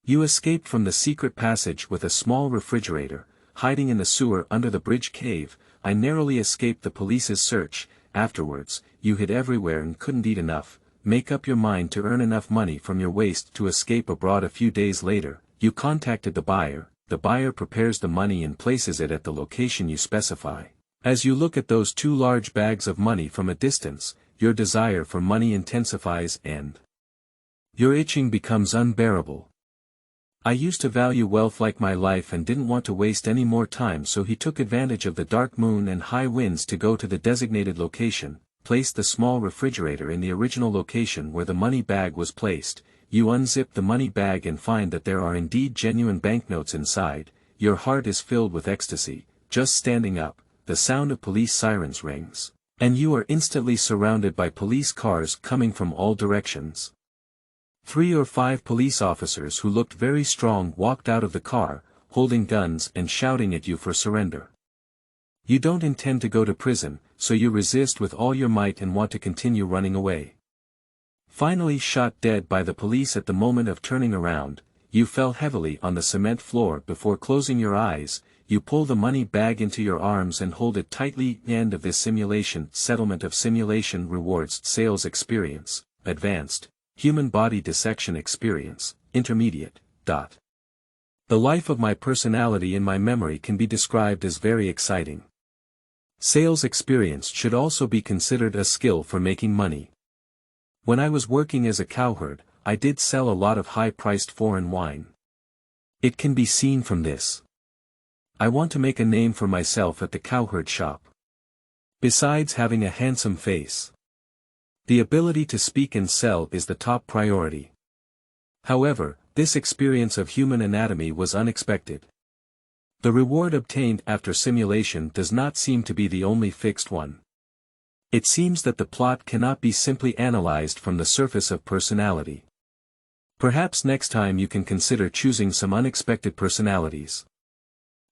You escaped from the secret passage with a small refrigerator, hiding in the sewer under the bridge cave. I narrowly escaped the police's search. Afterwards, you hid everywhere and couldn't eat enough. Make up your mind to earn enough money from your waste to escape abroad. A few days later, you contacted the buyer. The buyer prepares the money and places it at the location you specify. As you look at those two large bags of money from a distance, your desire for money intensifies and your itching becomes unbearable. I used to value wealth like my life and didn't want to waste any more time, so he took advantage of the dark moon and high winds to go to the designated location, placed the small refrigerator in the original location where the money bag was placed. You unzip the money bag and find that there are indeed genuine banknotes inside. Your heart is filled with ecstasy. Just standing up, the sound of police sirens rings, and you are instantly surrounded by police cars coming from all directions. 3 or 5 police officers who looked very strong walked out of the car, holding guns and shouting at you for surrender. You don't intend to go to prison, so you resist with all your might and want to continue running away. Finally shot dead by the police at the moment of turning around, you fell heavily on the cement floor. Before closing your eyes, you pull the money bag into your arms and hold it tightly. End of this simulation. Settlement of simulation rewards sales experience, advanced, human body dissection experience, intermediate. The life of my personality in my memory can be described as very exciting. Sales experience should also be considered a skill for making money. When I was working as a cowherd, I did sell a lot of high-priced foreign wine. It can be seen from this. I want to make a name for myself at the cowherd shop. Besides having a handsome face, the ability to speak and sell is the top priority. However, this experience of human anatomy was unexpected. The reward obtained after simulation does not seem to be the only fixed one. It seems that the plot cannot be simply analyzed from the surface of personality. Perhaps next time you can consider choosing some unexpected personalities.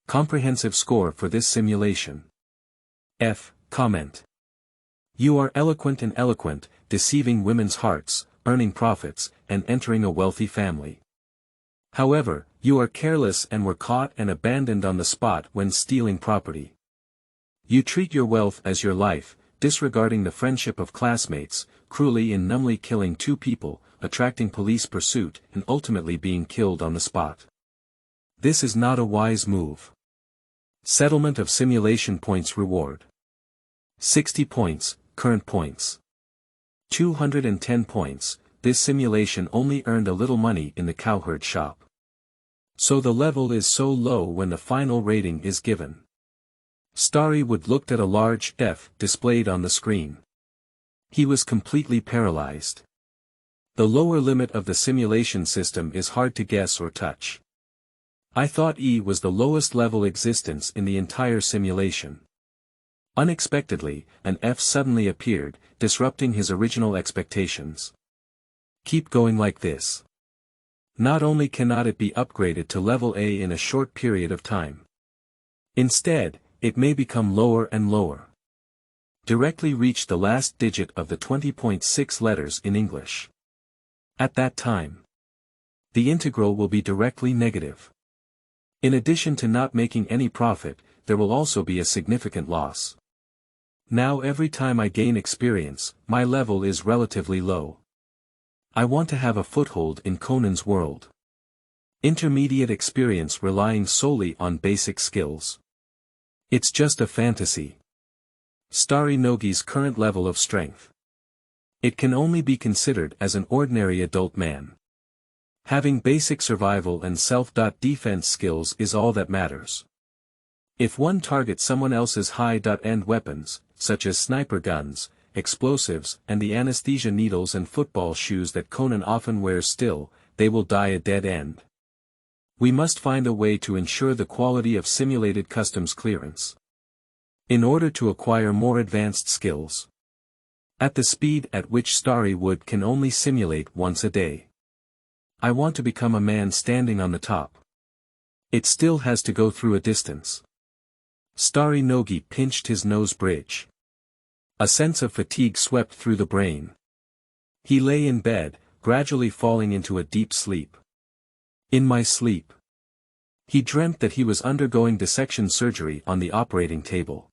Comprehensive score for this simulation. F. Comment. You are eloquent and eloquent, deceiving women's hearts, earning profits, and entering a wealthy family. However, you are careless and were caught and abandoned on the spot when stealing property. You treat your wealth as your life, disregarding the friendship of classmates, cruelly and numbly killing 2 people, attracting police pursuit, and ultimately being killed on the spot. This is not a wise move. Settlement of simulation points reward. 60 points, current points. 210 points, this simulation only earned a little money in the cowherd shop. So the level is so low when the final rating is given. Starry Wood looked at a large F displayed on the screen. He was completely paralyzed. The lower limit of the simulation system is hard to guess or touch. I thought E was the lowest level existence in the entire simulation. Unexpectedly, an F suddenly appeared, disrupting his original expectations. Keep going like this. Not only cannot it be upgraded to level A in a short period of time. Instead, it may become lower and lower. Directly reach the last digit of the 20.6 letters in English. At that time, the integral will be directly negative. In addition to not making any profit, there will also be a significant loss. Now every time I gain experience, my level is relatively low. I want to have a foothold in Conan's world. Intermediate experience relying solely on basic skills. It's just a fantasy. Starry Nogi's current level of strength. It can only be considered as an ordinary adult man. Having basic survival and self-defense skills is all that matters. If one targets someone else's high-end weapons, such as sniper guns, explosives, and the anesthesia needles and football shoes that Conan often wears still, they will die a dead end. We must find a way to ensure the quality of simulated customs clearance. In order to acquire more advanced skills. At the speed at which Starry Wood can only simulate once a day. I want to become a man standing on the top. It still has to go through a distance. Starry Nogi pinched his nose bridge. A sense of fatigue swept through the brain. He lay in bed, gradually falling into a deep sleep. In my sleep, he dreamt that he was undergoing dissection surgery on the operating table.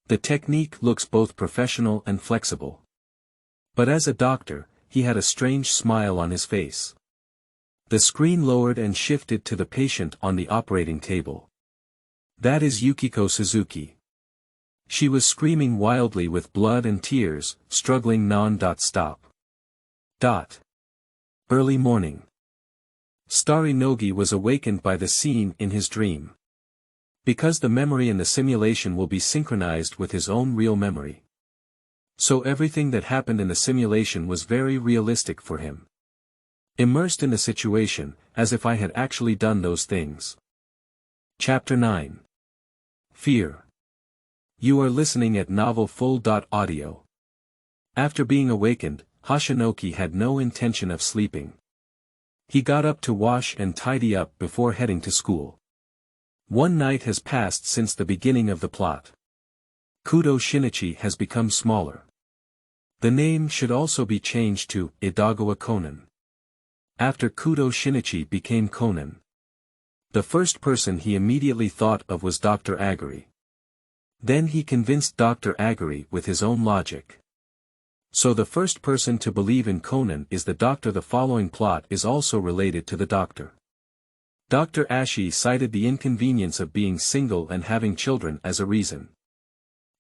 The technique looks both professional and flexible. But as a doctor, he had a strange smile on his face. The screen lowered and shifted to the patient on the operating table. That is Yukiko Suzuki. She was screaming wildly with blood and tears, struggling non-stop. Early morning. Starry Nogi was awakened by the scene in his dream. Because the memory in the simulation will be synchronized with his own real memory. So everything that happened in the simulation was very realistic for him. Immersed in the situation, as if I had actually done those things. Chapter 9. Fear. You are listening at Novel Full.Audio. After being awakened, Hashinoki had no intention of sleeping. He got up to wash and tidy up before heading to school. One night has passed since the beginning of the plot. Kudo Shinichi has become smaller. The name should also be changed to Idagawa Conan. After Kudo Shinichi became Conan. The first person he immediately thought of was Dr. Aguri. Then he convinced Dr. Aguri with his own logic. So the first person to believe in Conan is the doctor. The following plot is also related to the doctor. Dr. Ashi cited the inconvenience of being single and having children as a reason.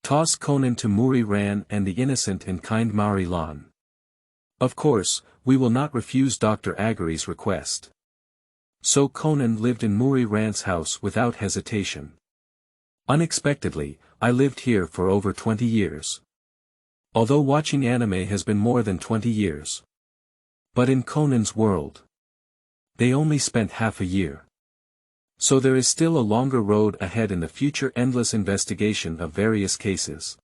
Toss Conan to Maori Lan and the innocent and kind Maori Lan. Of course, we will not refuse Dr. Aguri's request. So Conan lived in Maori Lan's house without hesitation. Unexpectedly, I lived here for over 20 years. Although watching anime has been more than 20 years. But in Conan's world, they only spent half a year. So there is still a longer road ahead in the future endless investigation of various cases.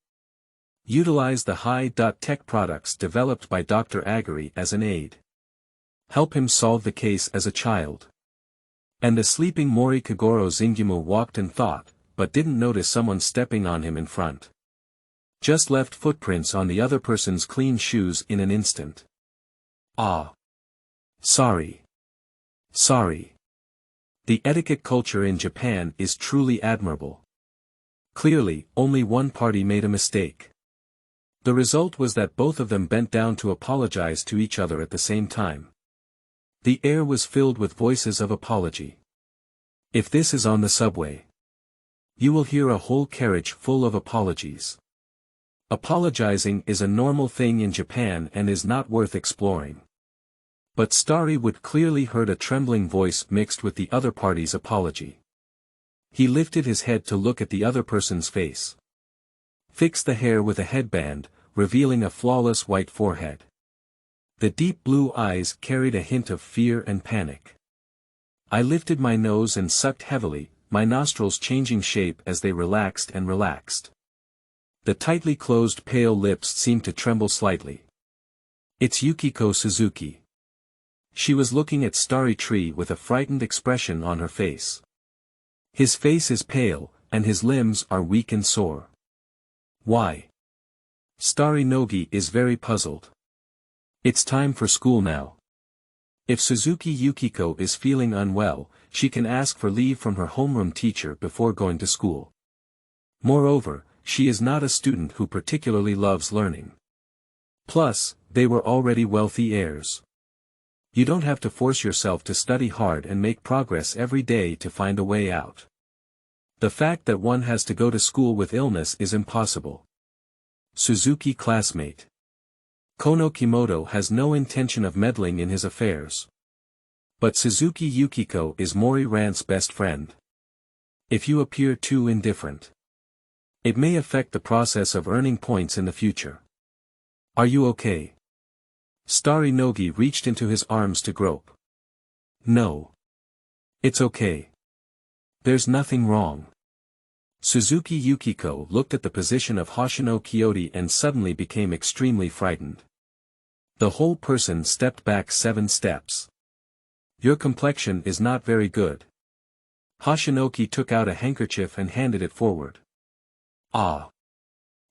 Utilize the high-tech products developed by Dr. Aguri as an aid. Help him solve the case as a child. And the sleeping Mori Kagoro Zingyumu walked and thought, but didn't notice someone stepping on him in front. Just left footprints on the other person's clean shoes in an instant. Ah. Sorry. The etiquette culture in Japan is truly admirable. Clearly, only one party made a mistake. The result was that both of them bent down to apologize to each other at the same time. The air was filled with voices of apology. If this is on the subway, you will hear a whole carriage full of apologies. Apologizing is a normal thing in Japan and is not worth exploring. But Starry would clearly heard a trembling voice mixed with the other party's apology. He lifted his head to look at the other person's face. Fixed the hair with a headband, revealing a flawless white forehead. The deep blue eyes carried a hint of fear and panic. I lifted my nose and sucked heavily, my nostrils changing shape as they relaxed and relaxed. The tightly closed pale lips seemed to tremble slightly. It's Yukiko Suzuki. She was looking at Starry Tree with a frightened expression on her face. His face is pale, and his limbs are weak and sore. Why? Starry Nogi is very puzzled. It's time for school now. If Suzuki Yukiko is feeling unwell, she can ask for leave from her homeroom teacher before going to school. Moreover, she is not a student who particularly loves learning. Plus, they were already wealthy heirs. You don't have to force yourself to study hard and make progress every day to find a way out. The fact that one has to go to school with illness is impossible. Suzuki classmate. Kono Kimoto has no intention of meddling in his affairs. But Suzuki Yukiko is Mori Ran's best friend. If you appear too indifferent, it may affect the process of earning points in the future. Are you okay? Starry Nogi reached into his arms to grope. No. It's okay. There's nothing wrong. Suzuki Yukiko looked at the position of Hoshino Kyoto and suddenly became extremely frightened. The whole person stepped back 7 steps. Your complexion is not very good. Hoshinoki took out a handkerchief and handed it forward. Ah.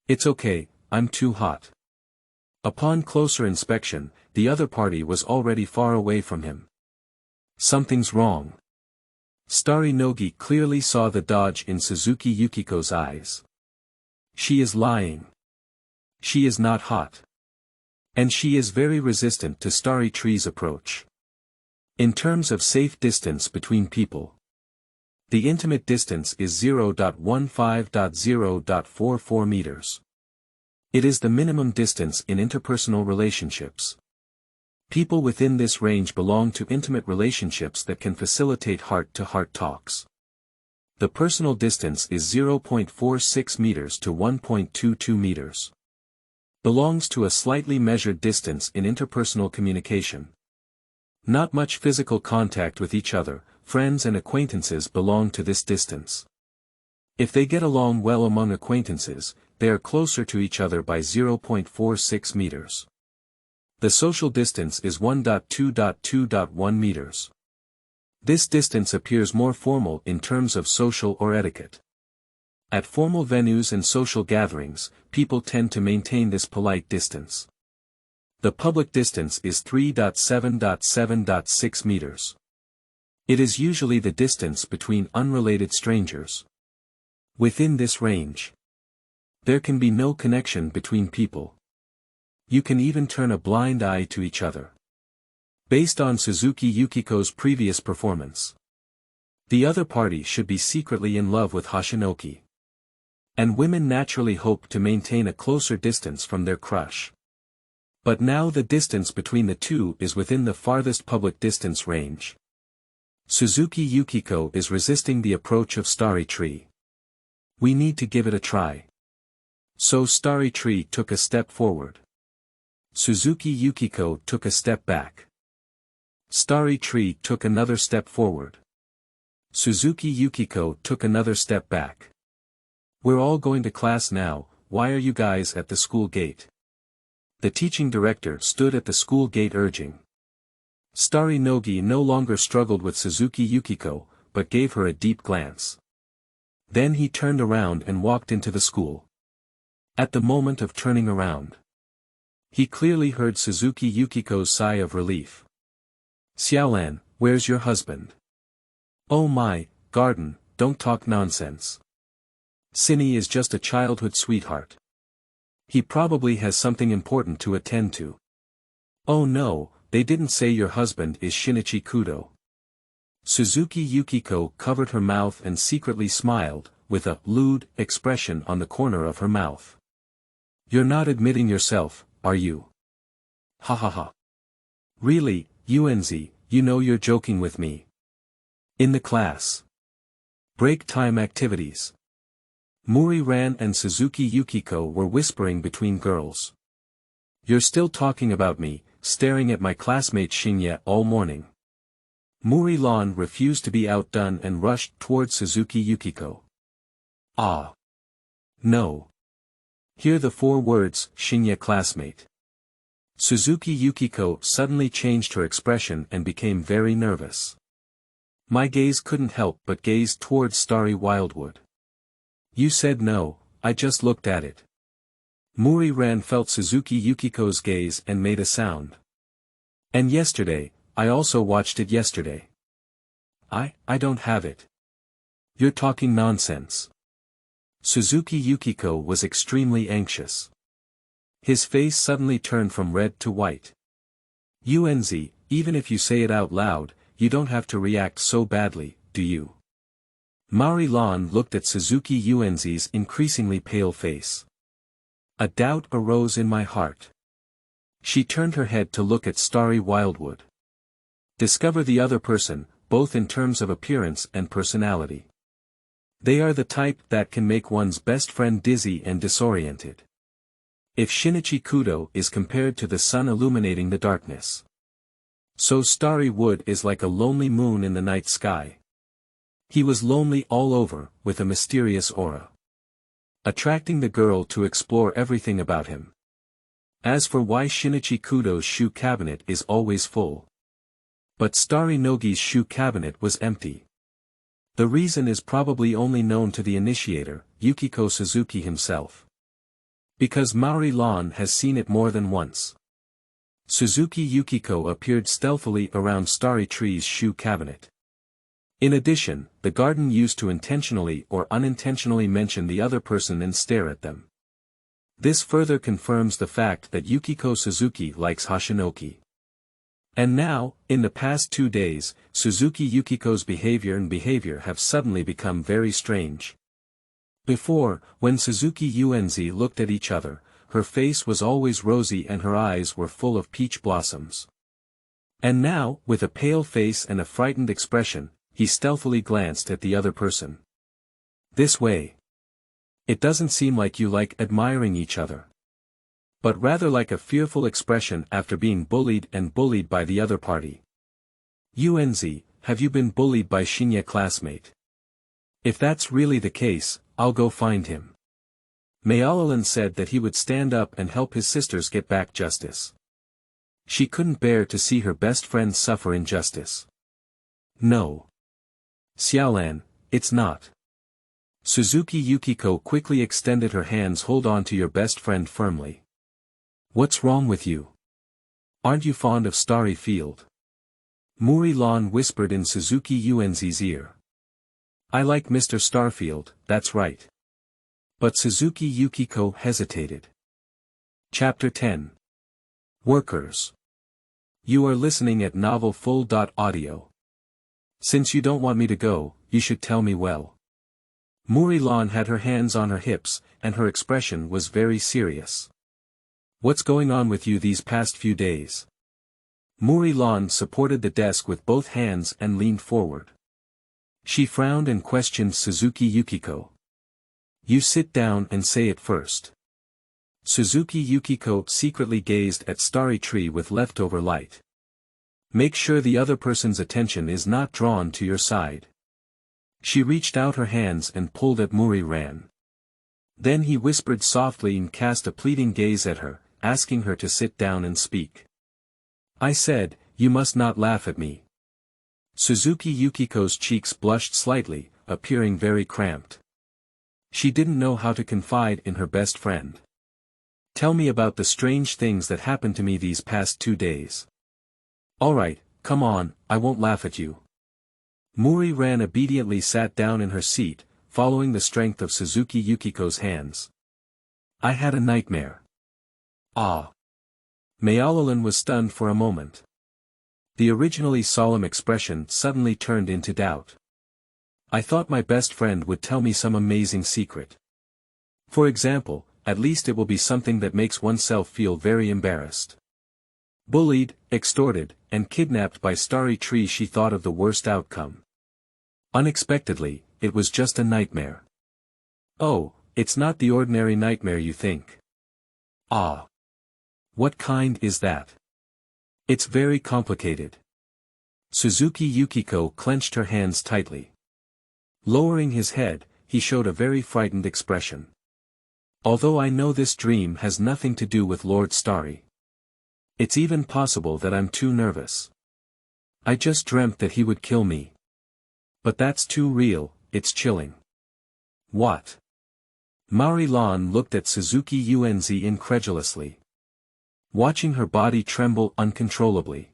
It's okay, I'm too hot. Upon closer inspection, the other party was already far away from him. Something's wrong. Starry Nogi clearly saw the dodge in Suzuki Yukiko's eyes. She is lying. She is not hot. And she is very resistant to Starry Tree's approach. In terms of safe distance between people, The intimate distance is 0.15.0.44 meters. It is the minimum distance in interpersonal relationships. People within this range belong to intimate relationships that can facilitate heart-to-heart talks. The personal distance is 0.46 meters to 1.22 meters. Belongs to a slightly measured distance in interpersonal communication. Not much physical contact with each other, friends and acquaintances belong to this distance. If they get along well among acquaintances, they are closer to each other by 0.46 meters. The social distance is 1.2.2.1 meters. This distance appears more formal in terms of social or etiquette. At formal venues and social gatherings, people tend to maintain this polite distance. The public distance is 3.7.7.6 meters. It is usually the distance between unrelated strangers. Within this range, there can be no connection between people. You can even turn a blind eye to each other. Based on Suzuki Yukiko's previous performance, the other party should be secretly in love with Hashinoki. And women naturally hope to maintain a closer distance from their crush. But now the distance between the two is within the farthest public distance range. Suzuki Yukiko is resisting the approach of Starry Tree. We need to give it a try. So Starry Tree took a step forward. Suzuki Yukiko took a step back. Starry Tree took another step forward. Suzuki Yukiko took another step back. We're all going to class now, why are you guys at the school gate? The teaching director stood at the school gate urging. Starry Nogi no longer struggled with Suzuki Yukiko, but gave her a deep glance. Then he turned around and walked into the school. At the moment of turning around, he clearly heard Suzuki Yukiko's sigh of relief. Xiaolan, where's your husband? Oh my, garden, don't talk nonsense. Cinny is just a childhood sweetheart. He probably has something important to attend to. Oh no, they didn't say your husband is Shinichi Kudo. Suzuki Yukiko covered her mouth and secretly smiled, with a lewd expression on the corner of her mouth. You're not admitting yourself, are you? Ha ha ha. Really, UNZ, you know you're joking with me. In the class. Break time activities. Maori Lan and Suzuki Yukiko were whispering between girls. You're still talking about me, staring at my classmate Shinya all morning. Maori Lan refused to be outdone and rushed towards Suzuki Yukiko. Ah. No. Hear the 4 words, Shinya classmate. Suzuki Yukiko suddenly changed her expression and became very nervous. My gaze couldn't help but gaze towards Starry Wildwood. You said no, I just looked at it. Maori Lan felt Suzuki Yukiko's gaze and made a sound. And yesterday, I also watched it yesterday. I don't have it. You're talking nonsense. Suzuki Yukiko was extremely anxious. His face suddenly turned from red to white. UNZ, even if you say it out loud, you don't have to react so badly, do you? Maori Lan looked at Suzuki UNZ's increasingly pale face. A doubt arose in my heart. She turned her head to look at Starry Wildwood. Discover the other person, both in terms of appearance and personality. They are the type that can make one's best friend dizzy and disoriented. If Shinichi Kudo is compared to the sun illuminating the darkness, so Starry Wood is like a lonely moon in the night sky. He was lonely all over, with a mysterious aura, attracting the girl to explore everything about him. As for why Shinichi Kudo's shoe cabinet is always full, but Starry Nogi's shoe cabinet was empty. The reason is probably only known to the initiator, Yukiko Suzuki himself. Because Maori Lan has seen it more than once. Suzuki Yukiko appeared stealthily around Starry Tree's shoe cabinet. In addition, the garden used to intentionally or unintentionally mention the other person and stare at them. This further confirms the fact that Yukiko Suzuki likes Hashinoki. And now, in the past 2 days, Suzuki Yukiko's behavior have suddenly become very strange. Before, when Suzuki Yunzi looked at each other, her face was always rosy and her eyes were full of peach blossoms. And now, with a pale face and a frightened expression, he stealthily glanced at the other person. This way. It doesn't seem like you like admiring each other. But rather like a fearful expression after being bullied by the other party. Yunzi, have you been bullied by Shinya classmate? If that's really the case, I'll go find him. Maori Lan said that he would stand up and help his sisters get back justice. She couldn't bear to see her best friend suffer injustice. No. Xiaolan, it's not. Suzuki Yukiko quickly extended her hands. Hold on to your best friend firmly. What's wrong with you? Aren't you fond of Starry Field? Maori Lan whispered in Suzuki Yunzi's ear. I like Mr. Starfield, that's right. But Suzuki Yukiko hesitated. Chapter 10. Workers. You are listening at Novel Full.Audio. Since you don't want me to go, you should tell me well. Maori Lan had her hands on her hips, and her expression was very serious. What's going on with you these past few days? Maori Lan supported the desk with both hands and leaned forward. She frowned and questioned Suzuki Yukiko. You sit down and say it first. Suzuki Yukiko secretly gazed at Starry Tree with leftover light. Make sure the other person's attention is not drawn to your side. She reached out her hands and pulled at Maori Lan. Then he whispered softly and cast a pleading gaze at her, asking her to sit down and speak. I said, you must not laugh at me. Suzuki Yukiko's cheeks blushed slightly, appearing very cramped. She didn't know how to confide in her best friend. Tell me about the strange things that happened to me these past 2 days. Alright, come on, I won't laugh at you. Maori Lan obediently sat down in her seat, following the strength of Suzuki Yukiko's hands. I had a nightmare. Ah. Maori Lan was stunned for a moment. The originally solemn expression suddenly turned into doubt. I thought my best friend would tell me some amazing secret. For example, at least it will be something that makes oneself feel very embarrassed. Bullied, extorted, and kidnapped by Starry Tree. She thought of the worst outcome. Unexpectedly, it was just a nightmare. Oh, it's not the ordinary nightmare you think. Ah. What kind is that? It's very complicated. Suzuki Yukiko clenched her hands tightly. Lowering his head, he showed a very frightened expression. Although I know this dream has nothing to do with Lord Starry. It's even possible that I'm too nervous. I just dreamt that he would kill me. But that's too real, it's chilling. What? Maori Lan looked at Suzuki Yunzi incredulously. Watching her body tremble uncontrollably.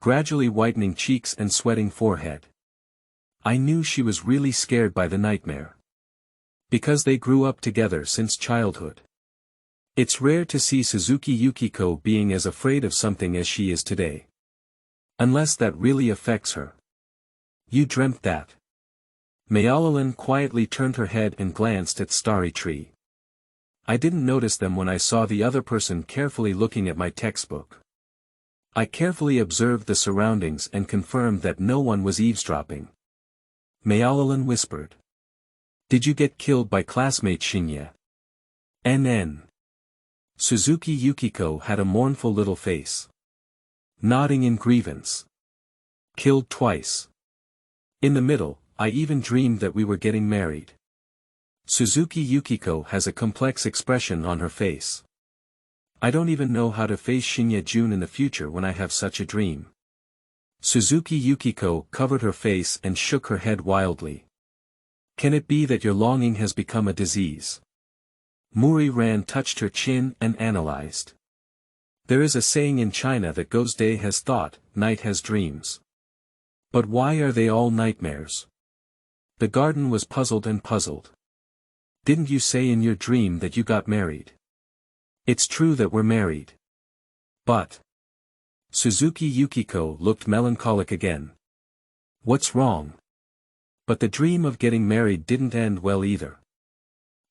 Gradually whitening cheeks and sweating forehead. I knew she was really scared by the nightmare. Because they grew up together since childhood. It's rare to see Suzuki Yukiko being as afraid of something as she is today. Unless that really affects her. You dreamt that. Maori Lan quietly turned her head and glanced at Starry Tree. I didn't notice them when I saw the other person carefully looking at my textbook. I carefully observed the surroundings and confirmed that no one was eavesdropping. Maori Lan whispered. Did you get killed by classmate Shinya? NN. Suzuki Yukiko had a mournful little face. Nodding in grievance. Killed twice. In the middle, I even dreamed that we were getting married. Suzuki Yukiko has a complex expression on her face. I don't even know how to face Shinya Jun in the future when I have such a dream. Suzuki Yukiko covered her face and shook her head wildly. Can it be that your longing has become a disease? Maori Lan touched her chin and analyzed. There is a saying in China that goes day has thought, night has dreams. But why are they all nightmares? The garden was puzzled and puzzled. Didn't you say in your dream that you got married? It's true that we're married. But. Suzuki Yukiko looked melancholic again. What's wrong? But the dream of getting married didn't end well either.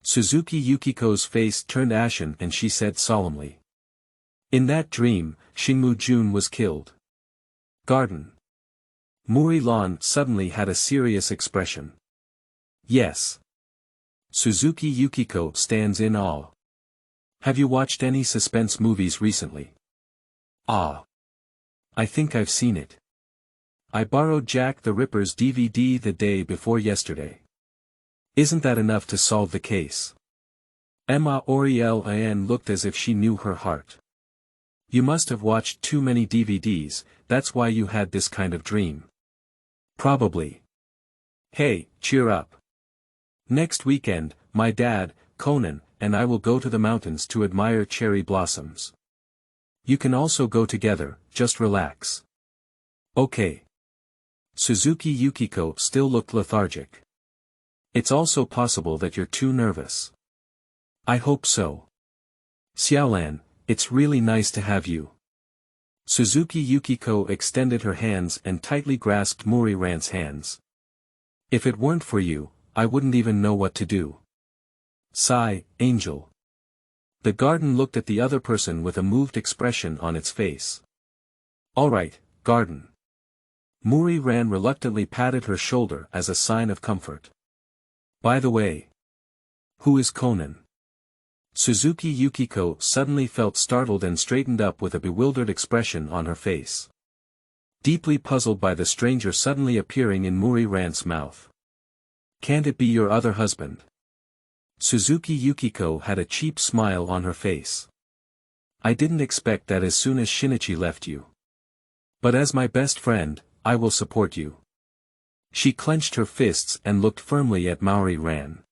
Suzuki Yukiko's face turned ashen and she said solemnly. In that dream, Shinmu Jun was killed. Garden. Maori Lan suddenly had a serious expression. Yes. Suzuki Yukiko stands in awe. Have you watched any suspense movies recently? Ah. I think I've seen it. I borrowed Jack the Ripper's DVD the day before yesterday. Isn't that enough to solve the case? Maori Lan looked as if she knew her heart. You must have watched too many DVDs, that's why you had this kind of dream. Probably. Hey, cheer up. Next weekend, my dad, Conan, and I will go to the mountains to admire cherry blossoms. You can also go together, just relax. Okay. Suzuki Yukiko still looked lethargic. It's also possible that you're too nervous. I hope so. Xiaolan, it's really nice to have you. Suzuki Yukiko extended her hands and tightly grasped Maori Lan's hands. If it weren't for you, I wouldn't even know what to do. Sigh, Angel. The garden looked at the other person with a moved expression on its face. Alright, garden. Maori Lan reluctantly patted her shoulder as a sign of comfort. By the way. Who is Conan? Suzuki Yukiko suddenly felt startled and straightened up with a bewildered expression on her face. Deeply puzzled by the stranger suddenly appearing in Maori Lan's mouth. Can't it be your other husband? Suzuki Yukiko had a cheap smile on her face. I didn't expect that as soon as Shinichi left you. But as my best friend, I will support you. She clenched her fists and looked firmly at Maori Lan.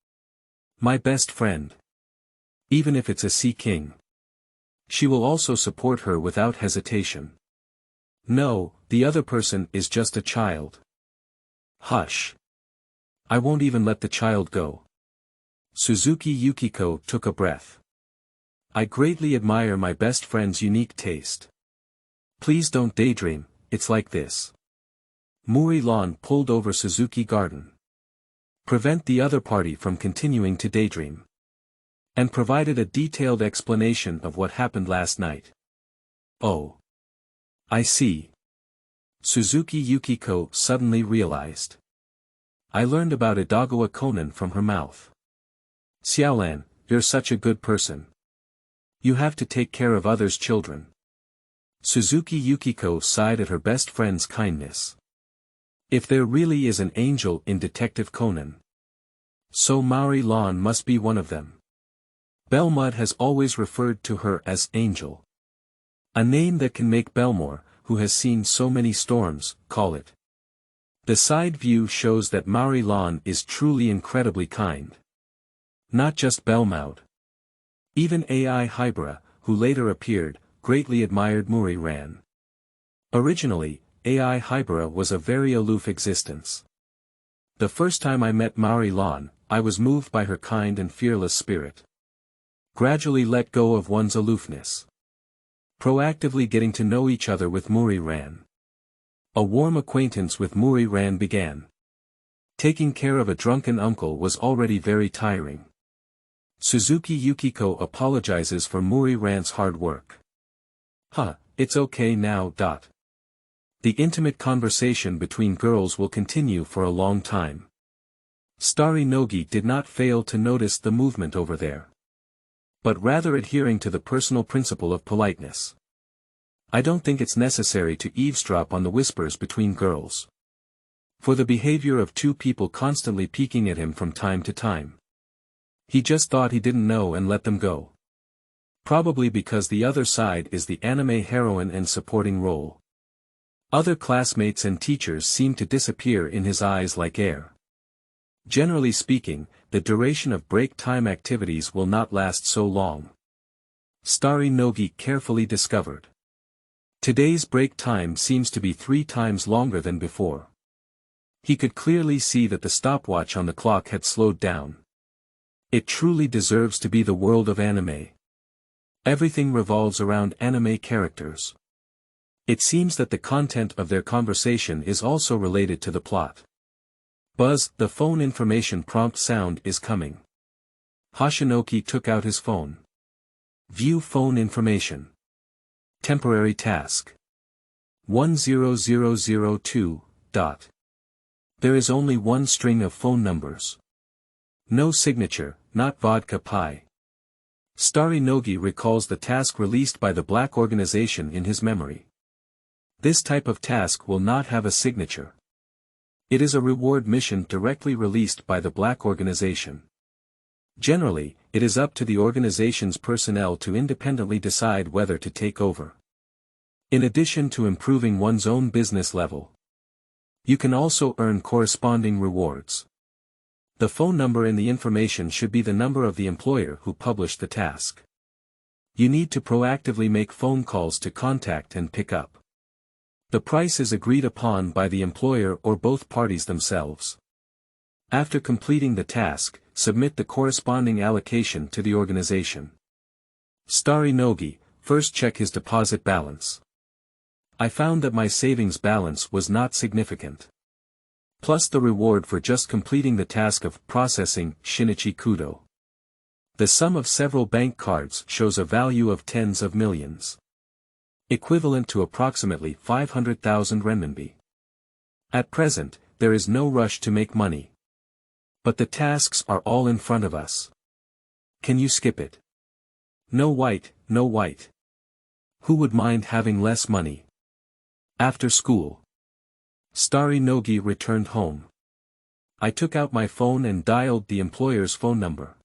My best friend. Even if it's a sea king. She will also support her without hesitation. No, the other person is just a child. Hush. I won't even let the child go. Suzuki Yukiko took a breath. I greatly admire my best friend's unique taste. Please don't daydream, it's like this. Maori Lan pulled over Suzuki Garden. Prevent the other party from continuing to daydream. And provided a detailed explanation of what happened last night. Oh. I see. Suzuki Yukiko suddenly realized. I learned about Idagawa Conan from her mouth. Xiaolan, you're such a good person. You have to take care of others' children. Suzuki Yukiko sighed at her best friend's kindness. If there really is an angel in Detective Conan. So Maori Lan must be one of them. Belmud has always referred to her as Angel. A name that can make Belmore, who has seen so many storms, call it. The side view shows that Maori Lan is truly incredibly kind. Not just Belmud. Even AI Haibara, who later appeared, greatly admired Maori Lan. Originally, AI Haibara was a very aloof existence. The first time I met Maori Lan, I was moved by her kind and fearless spirit. Gradually let go of one's aloofness. Proactively getting to know each other with Maori Lan. A warm acquaintance with Maori Lan began. Taking care of a drunken uncle was already very tiring. Suzuki Yukiko apologizes for Maori Lan's hard work. It's okay now. The intimate conversation between girls will continue for a long time. Starry Nogi did not fail to notice the movement over there. But rather adhering to the personal principle of politeness. I don't think it's necessary to eavesdrop on the whispers between girls. For the behavior of two people constantly peeking at him from time to time. He just thought he didn't know and let them go. Probably because the other side is the anime heroine and supporting role. Other classmates and teachers seem to disappear in his eyes like air. Generally speaking, the duration of break time activities will not last so long. Starry Nogi carefully discovered. Today's break time seems to be 3 times longer than before. He could clearly see that the stopwatch on the clock had slowed down. It truly deserves to be the world of anime. Everything revolves around anime characters. It seems that the content of their conversation is also related to the plot. Buzz, the phone information prompt sound is coming. Hashinoki took out his phone. View phone information. Temporary task. 10002. There is only one string of phone numbers. No signature, not vodka pie. Starry Nogi recalls the task released by the black organization in his memory. This type of task will not have a signature. It is a reward mission directly released by the black organization. Generally, it is up to the organization's personnel to independently decide whether to take over. In addition to improving one's own business level, you can also earn corresponding rewards. The phone number in the information should be the number of the employer who published the task. You need to proactively make phone calls to contact and pick up. The price is agreed upon by the employer or both parties themselves. After completing the task, submit the corresponding allocation to the organization. Starry Nogi, first check his deposit balance. I found that my savings balance was not significant. Plus the reward for just completing the task of processing Shinichi Kudo. The sum of several bank cards shows a value of tens of millions. Equivalent to approximately 500,000 renminbi. At present, there is no rush to make money. But the tasks are all in front of us. Can you skip it? No white, no white. Who would mind having less money? After school. Starry Nogi returned home. I took out my phone and dialed the employer's phone number.